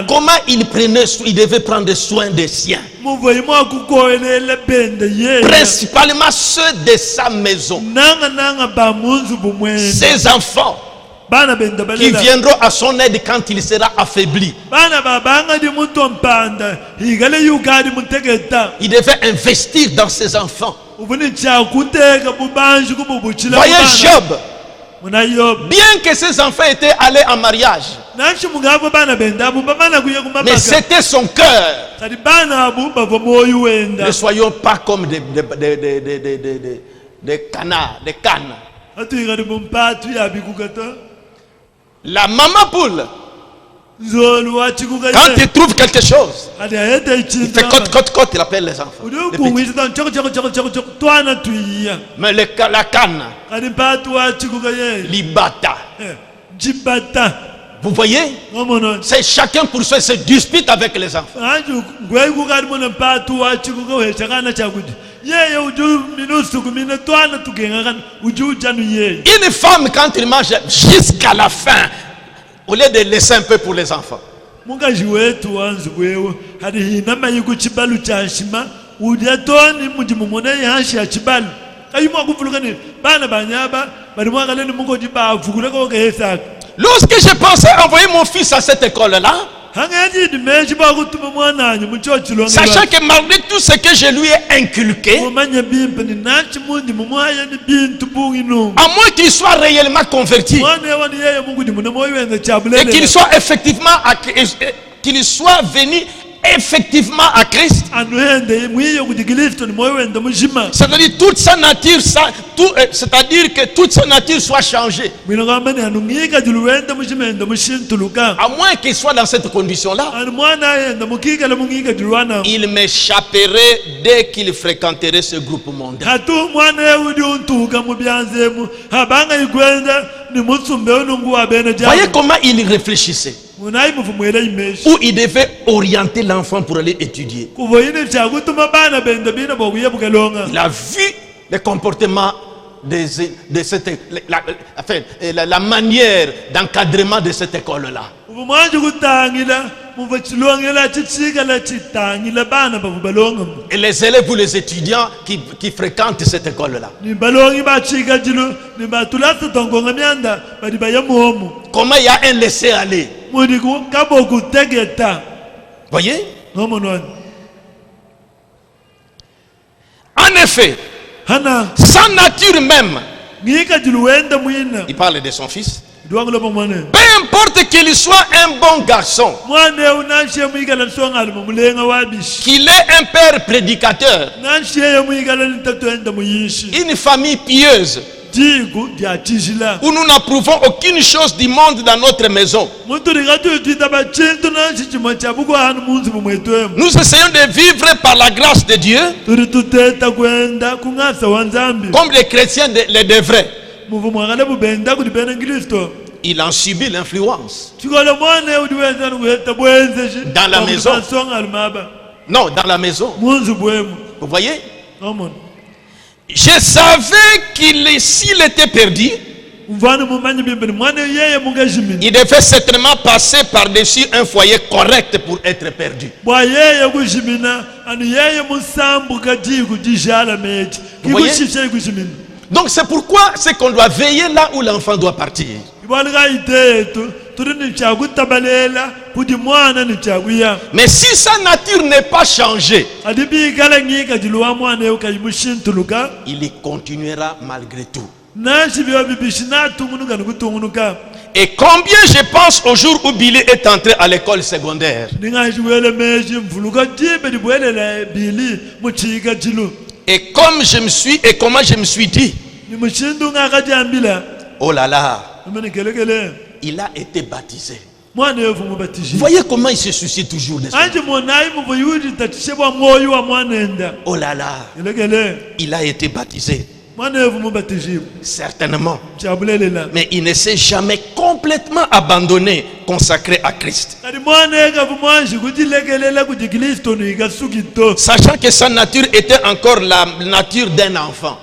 Comment il devait prendre soin des siens, principalement ceux de sa maison, ses enfants qui viendront à son aide quand il sera affaibli. Il devait investir dans ses enfants. Voyez Job, bien que ses enfants étaient allés en mariage, mais c'était son cœur. Ne soyons pas comme des canards, des cannes. La maman poule, quand il trouve quelque chose, il fait cote, il appelle les enfants. Mais la canne, libata. Vous voyez, c'est chacun pour soi, se dispute avec les enfants. Une femme, quand il mange jusqu'à la fin, au lieu de laisser un peu pour les enfants, lorsque je pensais envoyer mon fils à cette école-là, sachant que malgré tout ce que je lui ai inculqué, à moins qu'il soit réellement converti et qu'il soit effectivement qu'il soit venu effectivement à Christ, c'est-à-dire toute sa nature, c'est-à-dire que toute sa nature soit changée. À moins qu'il soit dans cette condition-là, il m'échapperait dès qu'il fréquenterait ce groupe mondain. Voyez comment il réfléchissait, où il devait orienter l'enfant pour aller étudier. Il a vu le comportement de cette, la manière d'encadrement de cette école-là. Et les élèves ou les étudiants qui fréquentent cette école-là, comment il y a un laisser-aller. Voyez? En effet, sa nature même, il parle de son fils, peu importe qu'il soit un bon garçon, qu'il ait un père prédicateur, une famille pieuse, où nous n'approuvons aucune chose du monde dans notre maison, nous essayons de vivre par la grâce de Dieu comme les chrétiens le devraient. Il en subit l'influence dans la maison. Non, dans la maison. Vous voyez? Je savais s'il était perdu, il devait certainement passer par-dessus un foyer correct pour être perdu. Vous voyez? Donc c'est pourquoi c'est qu'on doit veiller là où l'enfant doit partir. Mais si sa nature n'est pas changée, il y continuera malgré tout. Et combien je pense au jour où Billy est entré à l'école secondaire. Et comme je me suis, et comment je me suis dit, oh là là, il a été baptisé. Vous voyez comment il se soucie toujours de ça. Oh là là, il a été baptisé. Certainement. Mais il ne s'est jamais complètement abandonné, consacré à Christ. Sachant que sa nature était encore la nature d'un enfant.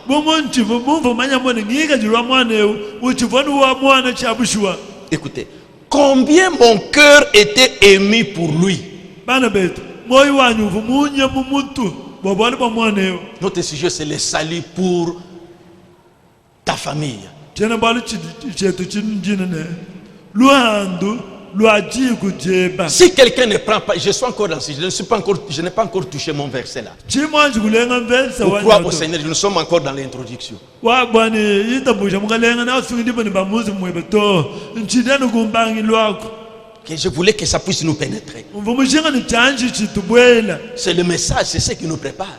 Écoutez, combien mon cœur était ému pour lui. Notre sujet, c'est le salut pour ta famille. Si quelqu'un ne prend pas, je suis encore dans ce, je n'ai pas encore touché mon verset là. Pourquoi au Seigneur, nous sommes encore dans l'introduction. Que je voulais que ça puisse nous pénétrer. C'est le message, c'est ce qui nous prépare.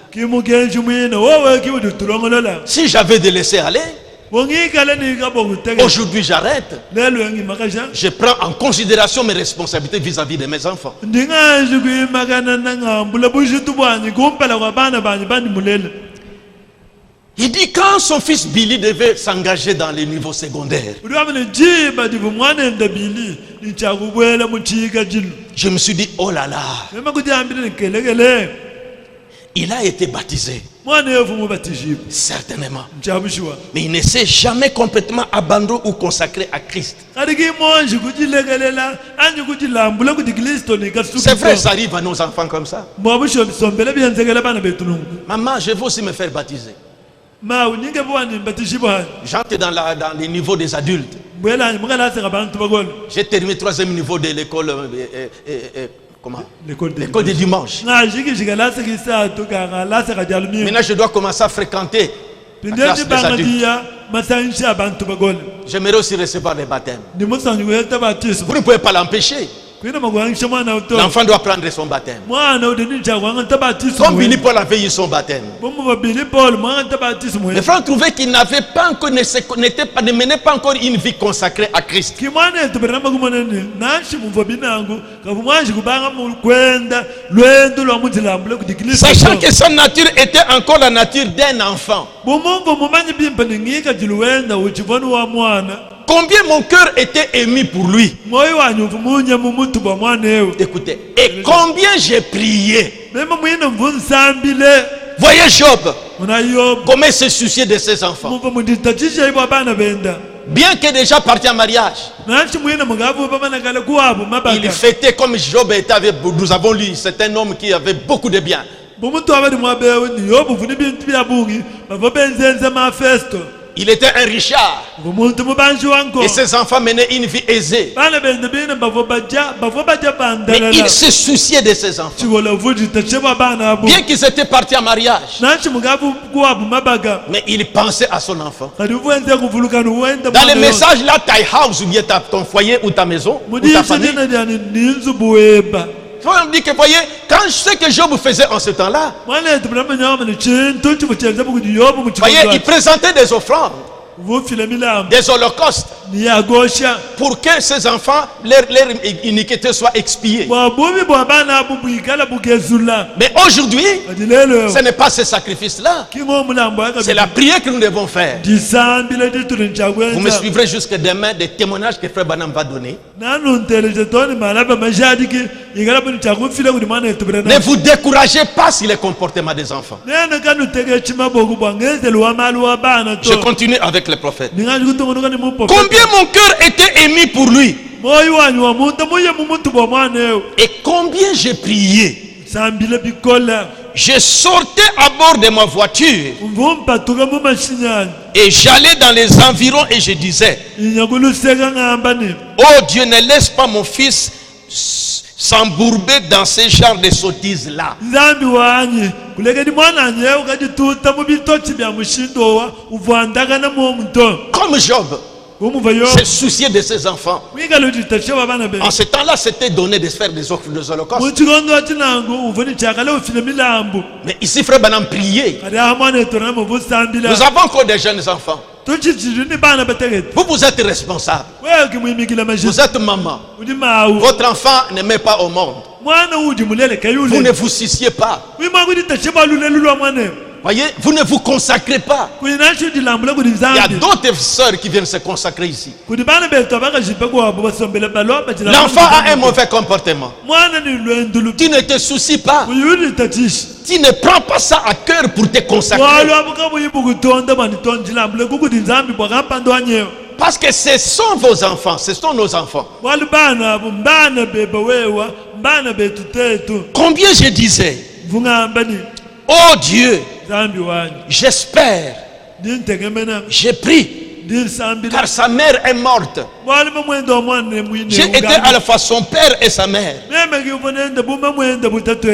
Si j'avais de laisser aller, aujourd'hui j'arrête. Je prends en considération mes responsabilités vis-à-vis de mes enfants. Il dit quand son fils Billy devait s'engager dans les niveaux secondaires, je me suis dit, oh là là, il a été baptisé. Certainement. Mais il ne s'est jamais complètement abandonné ou consacré à Christ. C'est vrai, ça arrive à nos enfants comme ça. Maman, je veux aussi me faire baptiser. J'entre dans les niveaux des adultes. J'ai terminé le 3e niveau de l'école. L'école du dimanche. Maintenant, je dois commencer à fréquenter la classe des adultes. J'aimerais aussi recevoir les baptêmes. Vous ne pouvez pas l'empêcher. L'enfant doit prendre son baptême. Comme Billy Paul avait eu son baptême. Les frères trouvaient qu'il n'avait pas encore, ne menait pas encore une vie consacrée à Christ. Sachant que sa nature était encore la nature d'un enfant. Combien mon cœur était ému pour lui. Écoutez, et combien j'ai prié. Voyez Job, comment il se souciait de ses enfants. Bien que déjà parti en mariage, il fêtait comme Job était avec, nous avons lu, c'est un homme qui avait beaucoup de biens. Il était un richard. Et ses enfants menaient une vie aisée. Mais il se souciait de ses enfants. Bien qu'ils étaient partis en mariage, mais il pensait à son enfant. Dans le message là, ta house ou bien ton foyer ou ta maison ou ta famille, on me dit que voyez, quand je sais que Job faisait en ce temps-là, voyez, il présentait des offrandes, des holocaustes, pour que ses enfants, leur iniquité soit expiée. Mais aujourd'hui, ce n'est pas ce sacrifice-là. C'est la prière que nous devons faire. Vous me suivrez jusqu'à demain des témoignages que Frère Branham va donner. Ne vous découragez pas sur les comportements des enfants. Je continue avec le prophète. Combien mon cœur était ému pour lui. Et combien j'ai prié. Je sortais à bord de ma voiture et j'allais dans les environs et je disais, oh Dieu, ne laisse pas mon fils s'embourber dans ce genre de sottises là. Comme Job. se soucier de ses enfants. En ce temps-là, c'était donné de faire des holocaustes. Mais ici, frère Branham, priez. Nous avons encore des jeunes enfants. Vous êtes responsable. Vous êtes maman. Votre enfant ne met pas au monde. Vous ne vous souciez pas. Voyez, vous ne vous consacrez pas. Il y a d'autres sœurs qui viennent se consacrer ici. L'enfant a un mauvais comportement. Tu ne te soucies pas. Tu ne prends pas ça à cœur pour te consacrer. Parce que ce sont vos enfants, ce sont nos enfants. Combien je disais, oh Dieu, j'espère, j'ai pris, car sa mère est morte. J'ai été à la fois son père et sa mère.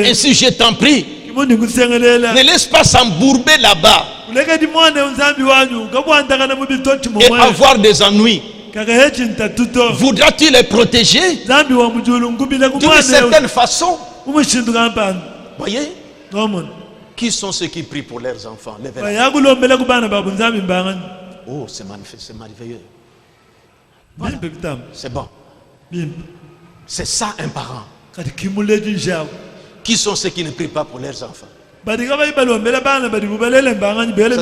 Ainsi je t'en prie, ne laisse pas s'embourber là-bas et avoir des ennuis. Voudras-tu les protéger d'une certaine façon? Voyez? Qui sont ceux qui prient pour leurs enfants? Oh, c'est merveilleux. Voilà. C'est bon. C'est ça un parent. Qui sont ceux qui ne prient pas pour leurs enfants? Ça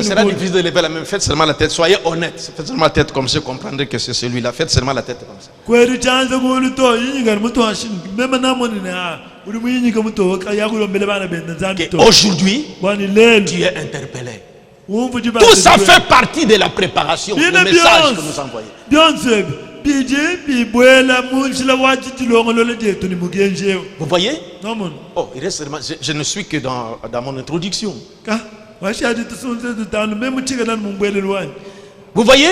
sera difficile de lever la main. Faites seulement la tête. Soyez honnête. Faites seulement la tête comme ça. Vous comprendrez que c'est celui-là. Faites seulement la tête comme ça. Aujourd'hui, tu es interpellé. Tout ça fait partie de la préparation, du message que nous envoyons. Vous voyez? Oh, il reste seulement, je ne suis que dans mon introduction. Vous voyez?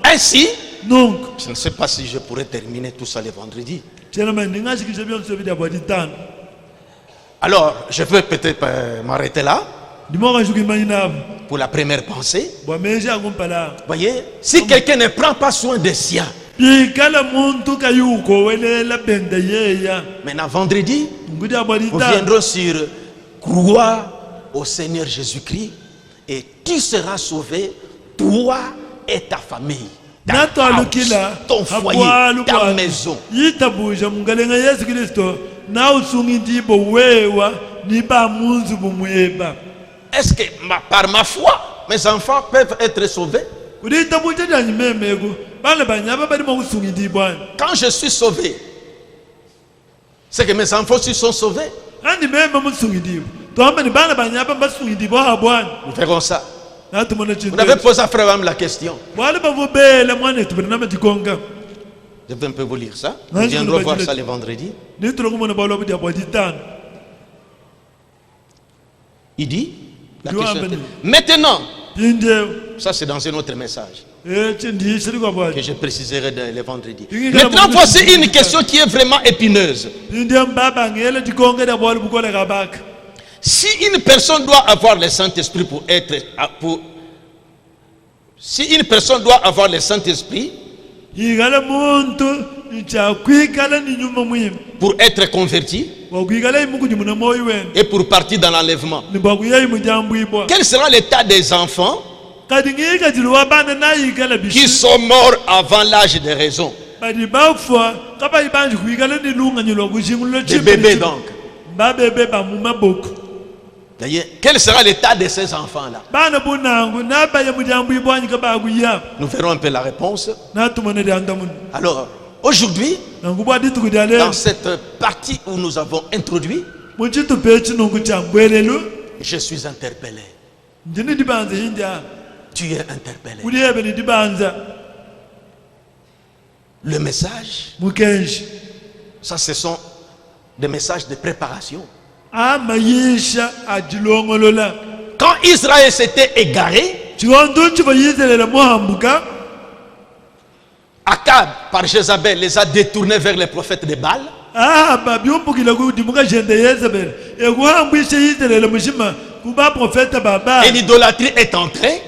Ainsi, je ne sais pas si je pourrais terminer tout ça le vendredi. Alors, je peux peut-être m'arrêter là pour la première pensée. Voyez, si quelqu'un ne prend pas soin des siens, maintenant vendredi, nous viendrons sur croire au Seigneur Jésus-Christ et tu seras sauvé, toi et ta famille, ta house, ton foyer, ta maison. Est-ce que par ma foi, mes enfants peuvent être sauvés? Quand je suis sauvé, c'est que mes enfants aussi sont sauvés. Nous verrons ça. Vous avez posé à Frère Branham la question. Je vais un peu vous lire ça. Nous viendrons voir ça le vendredi. Il dit, la question était, maintenant, ça c'est dans un autre message que je préciserai le vendredi. Maintenant, voici une question qui est vraiment épineuse. Si une personne doit avoir le Saint-Esprit si une personne doit avoir le Saint-Esprit pour être converti et pour partir dans l'enlèvement, quel sera l'état des enfants qui sont morts avant l'âge de raison? Des bébés donc. Quel sera l'état de ces enfants-là? Nous verrons un peu la réponse. Alors, aujourd'hui, dans cette partie où nous avons introduit, je suis interpellé. Tu es interpellé. Le message, ça ce sont des messages de préparation. Quand Israël s'était égaré, Akab par Jézabel les a détournés vers les prophètes de Baal. Et l'idolâtrie est entrée.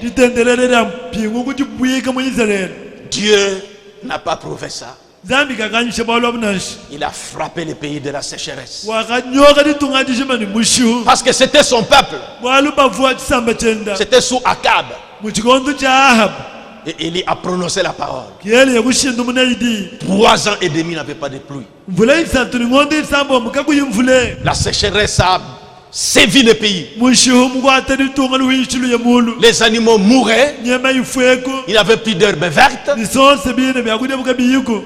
Dieu n'a pas prouvé ça. zambi kakanyishe balwa bunashi Il a frappé le pays de la sécheresse. wakanyoka ditunga dishimani mushu Parce que c'était son peuple. bwalu bavua chisamba chenda C'était sous Akab. muchikondo cha Ahabu Et Élie a prononcé la parole. kiyeli yakushinda munaidi 3 ans et demi n'avait pas de pluie. mvula isatu ningondo isamba mukakuyimvule La sécheresse a sévi le pays. mushu mukwata ditunga luwishilu ya mulu Les animaux mouraient. nyama ifweko Il n'y avait plus d'herbe verte. nisonse bine byakudya bukabiyiko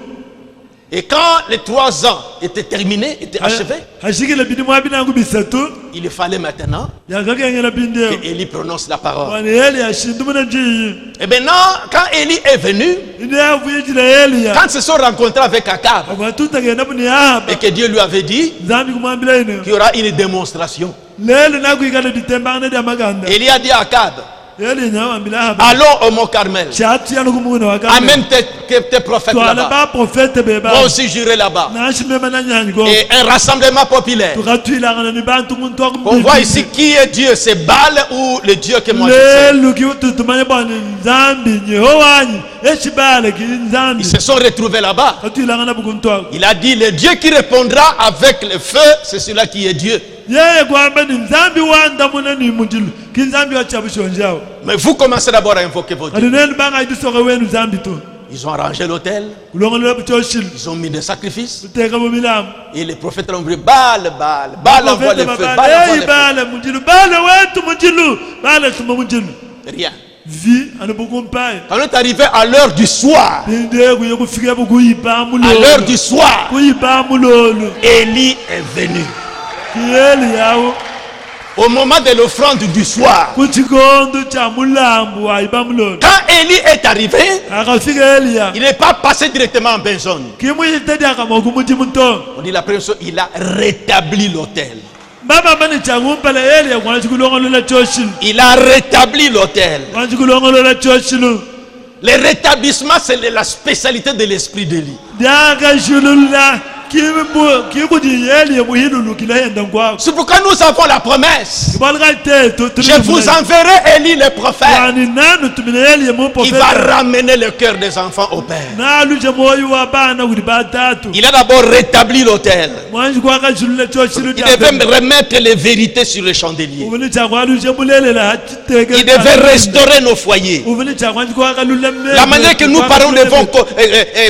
Et quand les 3 ans étaient terminés, étaient achevés, hashikila bidi mwabinangu bisatu il fallait maintenant yakakengela bindeo qu'Élie prononce la parole. wana yeli yashinda munajiyi Et maintenant, quand Élie est venu, ine yavuye jila yeliya quand ils se sont rencontrés avec Akab, akwatutagenda muni Ahabu et que Dieu lui avait dit zambi kumwambila ine qu'il y aura une démonstration, lelo nakwikala ditembangana dya maganda Élie a dit à Akab, yeli nyawambila Ahabu allons au mont Carmel, chatuyana kumuna wakame amène tes prophètes twala là-bas. baprofete beba Moi aussi j'irai là-bas. nashimema nanyanyigo Et un rassemblement populaire. tukatwilangana ni bantu muntu On voit ici qui est Dieu, c'est Baal ou le Dieu que moi je sais. lelo kiututumanye bwana nzambi nyehowanyi eshibale ki nzambi Ils se sont retrouvés là-bas. katwilangana bukuntwako Il a dit, le Dieu qui répondra avec le feu, c'est celui-là qui est Dieu. yeye kwamba ni nzambi wandamuna ni munjilu ki nzambi wachabushonjawo Mais vous commencez d'abord à invoquer votre Dieu. kati nenu bangaitisoke wenu zambi tu Ils ont arrangé l'autel, kulongolela buchoshilo ils ont mis des sacrifices. kuteka mumilamu Et les prophètes ont dit, Baal, Baal, Baal envoie le feu, Baal envoie le feu. bale munjilu bale wetu munjilu bale tuma munjilu Rien. vi anibukumpaye Quand on est arrivé à l'heure du soir, inde kuye kufika bukuyipa à l'heure mulolo du soir, kuyipa mulolo Élie est venu. kiyeli yawo Au moment de l'offrande du soir, kuchikondo cha mulambu wayipa mulolo quand Élie est arrivé, akafika eliya il n'est pas passé directement en besogne. kimuyitedi akama kumuti mutongo On dit la première chose, il a rétabli l'autel. baba mani chakumpela eliya kwana chikulongolola choshilo Il a rétabli l'autel. kwana chikulongolola choshilo Le rétablissement, c'est la spécialité de l'esprit d'Élie. dyakashulula kikuti eliya muhilulukila yenda nkwako C'est pourquoi nous avons la promesse. kibalikateto Je vous enverrai Élie le prophète. yani nanu tumile eliya Il muprofeta va ramener le cœur des enfants au Père. naluje moyo wa bana kuti batatu Il a d'abord rétabli l'autel. mwanji kwakashulula choshilo Il devait remettre les vérités sur le chandelier. uvuni chakwaluje mulelela hachiteke Il devait restaurer nos foyers. uvuni chakwanji kwakalula La manière que nous parlons, nous devons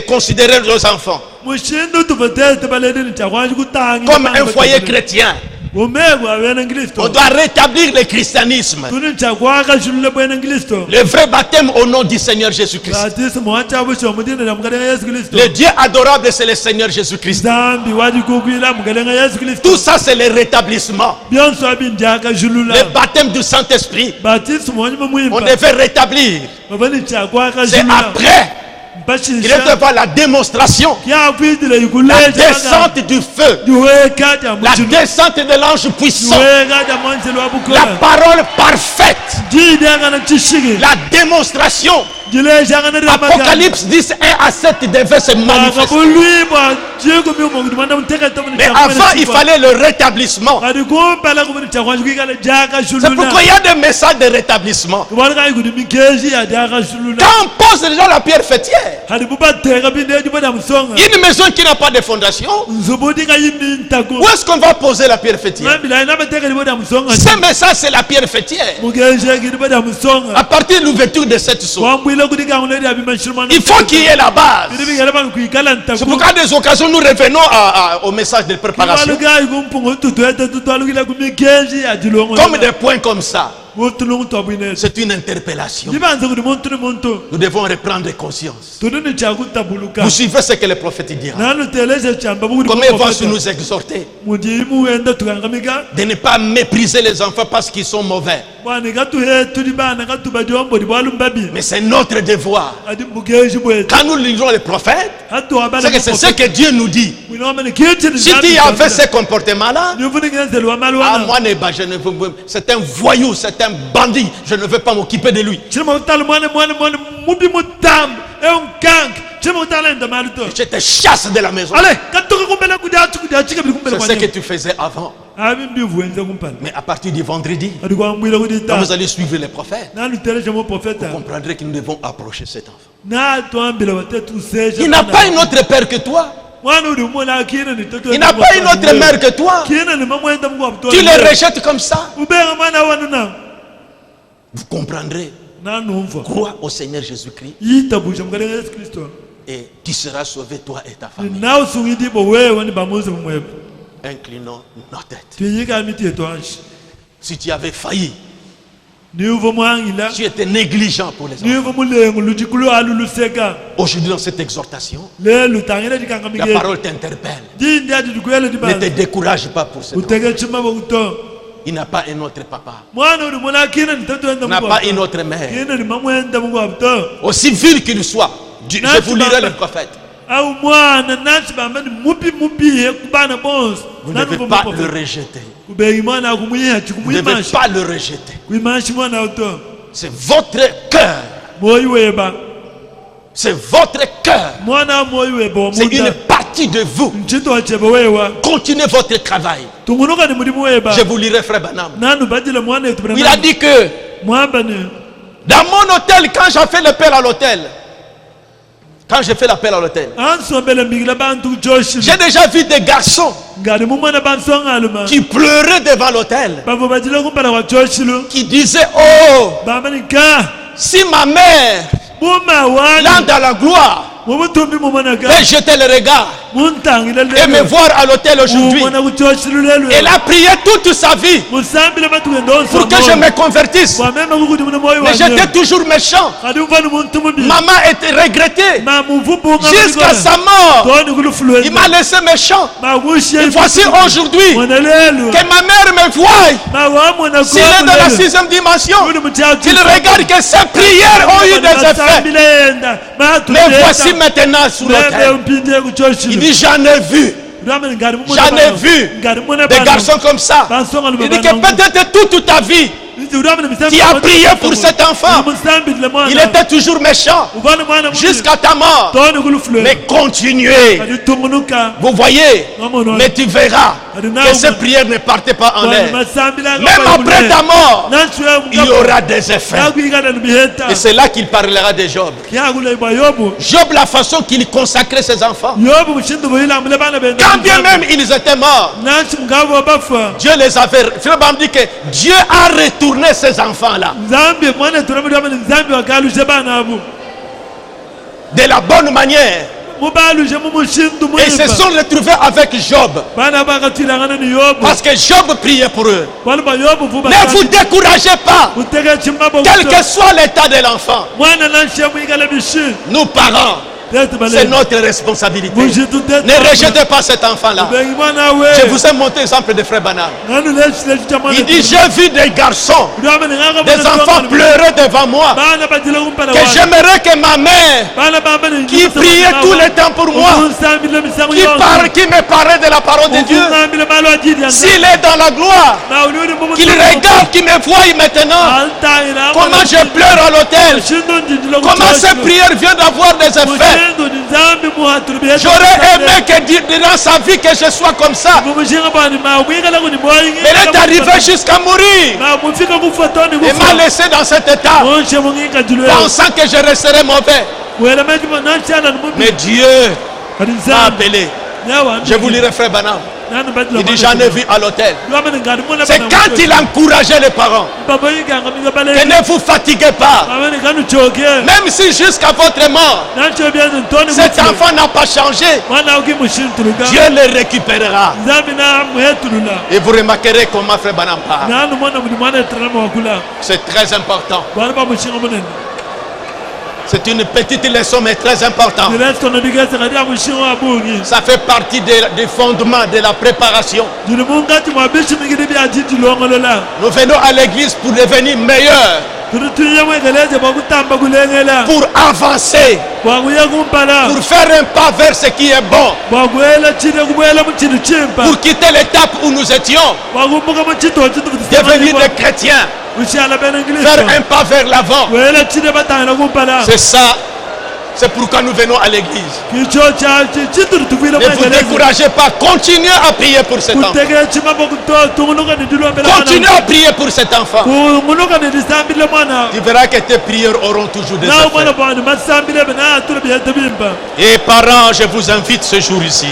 considérer nos enfants mushindu tuvatete baledini chakwanji kutangi comme un foyer chrétien. umekwa wena ngilisto On doit rétablir le christianisme. tuni chakwakashulula bwena ngilisto Le vrai baptême au nom du Seigneur Jésus-Christ. batisimo wachabusho mudina na mukalenga yesu kristo Le Dieu adorable, c'est le Seigneur Jésus-Christ. zambi wajikukwila mukalenga yesu kristo Tout ça, c'est le rétablissement. byonso abindi akashulula Le baptême du Saint-Esprit. batisimo wanyuma On mwimba devait rétablir. bavani C'est chakwakashulula après. Il mpashisha devait voir la démonstration. kyakwitila La ikuleja descente du feu. diweka ja La muchulu descente de l'ange puissant. diweka ja mwanzelo La wabukola parole parfaite. jidangana chishiki La démonstration. jilejangana ramaka Apocalypse 10, 1 à 7 devait se manifester. akabulibwa jiko myomo kuti mwana muteka tamuni Mais avant, il fallait le rétablissement. kadi kumpala kumuni chakwanji kwikala jaka C'est pourquoi shulula il y a des messages de rétablissement. kubalika kuti mikeji ya jaka shulula Quand on pose déjà la pierre fêtière, kadi bubateka bindeji bada musonga une maison qui n'a pas de fondation, nzubudi kayimi ntako où est-ce qu'on va poser la pierre fêtière? mambila ina bateka libada musonga Ce message, c'est la pierre fêtière. mukeji kidi bada musonga À partir de l'ouverture de cette source, wambwile kuti kaunedi abimashuluma il faut qu'il y ait la base. bidi bigala banu kwikala C'est ntako pourquoi à des occasions, nous revenons au message de préparation. kibalugayi kumpungo tutwete tutwalukila kumikeji ya jilongo Comme des points comme ça. utulungu twabwineza C'est une interpellation. libanze kuti muntu ni muntu Nous devons reprendre conscience. tunini chakutabuluka Vous suivez ce que le prophète dira. nanuteleze chamba Comment il va nous exhorter mudimu wenda tukangamika de ne pas mépriser les enfants parce qu'ils sont mauvais. bwana katuhe tuli bana katubadiombodi bwalumbabi Mais c'est notre devoir. adi mukeji bwetu Quand nous lisons les prophètes, hatuwabana c'est que c'est ce que Dieu nous dit. winomani kitini Si tu as fait ce comportement-là, nifuningenzelwa ah, malwana moi, je ne veux- c'est un voyou, c'est un bandit, je ne veux pas m'occuper de lui. chilima kutala mwana mubi mutambo eunkanka chilima kutala enda malito Je te chasse de la maison. ale katoka kumbele kudiachika bili kumbele C'est ce que kwanye tu faisais avant. abi mbivu wenze kumpala Mais à partir du vendredi, adi kwambwile kuti quand ta vous allez suivre les prophètes, nanuteleze mo vous profeta comprendrez que nous devons approcher cet enfant. Il n'a pas une autre père que toi. Il n'a pas une autre mère que toi. Tu les rejettes comme ça. Vous comprendrez. Crois au Seigneur Jésus-Christ et tu seras sauvé, toi et ta famille. Inclinons nos têtes. Si tu avais failli, tu étais négligent pour les enfants. Aujourd'hui, dans cette exhortation, la parole t'interpelle. Ne te décourage pas pour cet enfant. Il n'a pas un autre papa. Il n'a pas une autre mère. Aussi vil qu'il soit, je vous lirai le prophète. Vous ne devez pas le rejeter. Vous ne devez pas le rejeter. C'est votre cœur. C'est votre cœur. C'est une partie de vous. Continuez votre travail. Je vous lirai, frère Branham. Il a dit que dans mon hôtel, quand j'ai fait l'appel à l'hôtel, j'ai déjà vu des garçons qui pleuraient devant l'hôtel, qui disaient, oh, si ma mère l'âme dans la gloire et jeter le regard et me voir à l'hôtel aujourd'hui. Elle a prié toute sa vie pour que je me convertisse. Mais j'étais toujours méchant. Maman était regrettée jusqu'à sa mort. Il m'a laissé méchant. Et voici aujourd'hui que ma mère me voie. S'il est dans la 6e dimension, qu'il regarde que ses prières ont eu des effets. Mais voici maintenant sous l'autel. Il dit, j'en ai vu. J'en ai vu des garçons comme ça. Il dit que peut-être toute ta vie, tu as prié pour cet enfant. Il était toujours méchant jusqu'à ta mort. Mais continuez. Vous voyez, mais tu verras que ces prières ne partaient pas en l'air. Même après ta mort, il y aura des effets. Et c'est là qu'il parlera de Job. Job, la façon qu'il consacrait ses enfants. Quand bien même ils étaient morts, Dieu les avait. Frère dit que Dieu a retourné ces enfants-là de la bonne manière. Et ils se sont retrouvés avec Job. Parce que Job priait pour eux. Ne vous découragez pas. Quel que soit l'état de l'enfant. Nous parents, c'est notre responsabilité. Ne rejetez pas cet enfant-là. Je vous ai montré l'exemple de frère Branham. Il dit, j'ai vu des garçons, des enfants pleurer devant moi, que j'aimerais que ma mère, qui priait tout le temps pour moi, qui me parlait de la parole de Dieu, s'il est dans la gloire, qu'il regarde, qu'il me voie maintenant, comment je pleure à l'hôtel, comment ces prières viennent d'avoir des effets. J'aurais aimé que dans sa vie que je sois comme ça. Elle est arrivée jusqu'à mourir. Et m'a laissé dans cet état, pensant que je resterais mauvais. Mais Dieu m'a appelé. Je vous lirai, frère Branham. Il dit, j'en ai vu à l'hôtel. C'est quand il encourageait les parents. Que ne vous fatiguez pas. Même si jusqu'à votre mort, cet enfant n'a pas changé, Dieu le récupérera. Et vous remarquerez comment frère Branham parle. C'est très important. C'est une petite leçon mais très importante. Ça fait partie des fondements de la préparation. Nous venons à l'église pour devenir meilleurs. Pour avancer. Pour faire un pas vers ce qui est bon. Pour quitter l'étape où nous étions. Devenir des chrétiens. Faire un pas vers l'avant. C'est ça C'est pourquoi nous venons à l'église. Ne Ne vous découragez pas. Continuez à prier pour cet enfant. Continuez à prier pour cet enfant. Tu verras que tes prières auront toujours des effets. Et parents, je vous invite ce jour ici.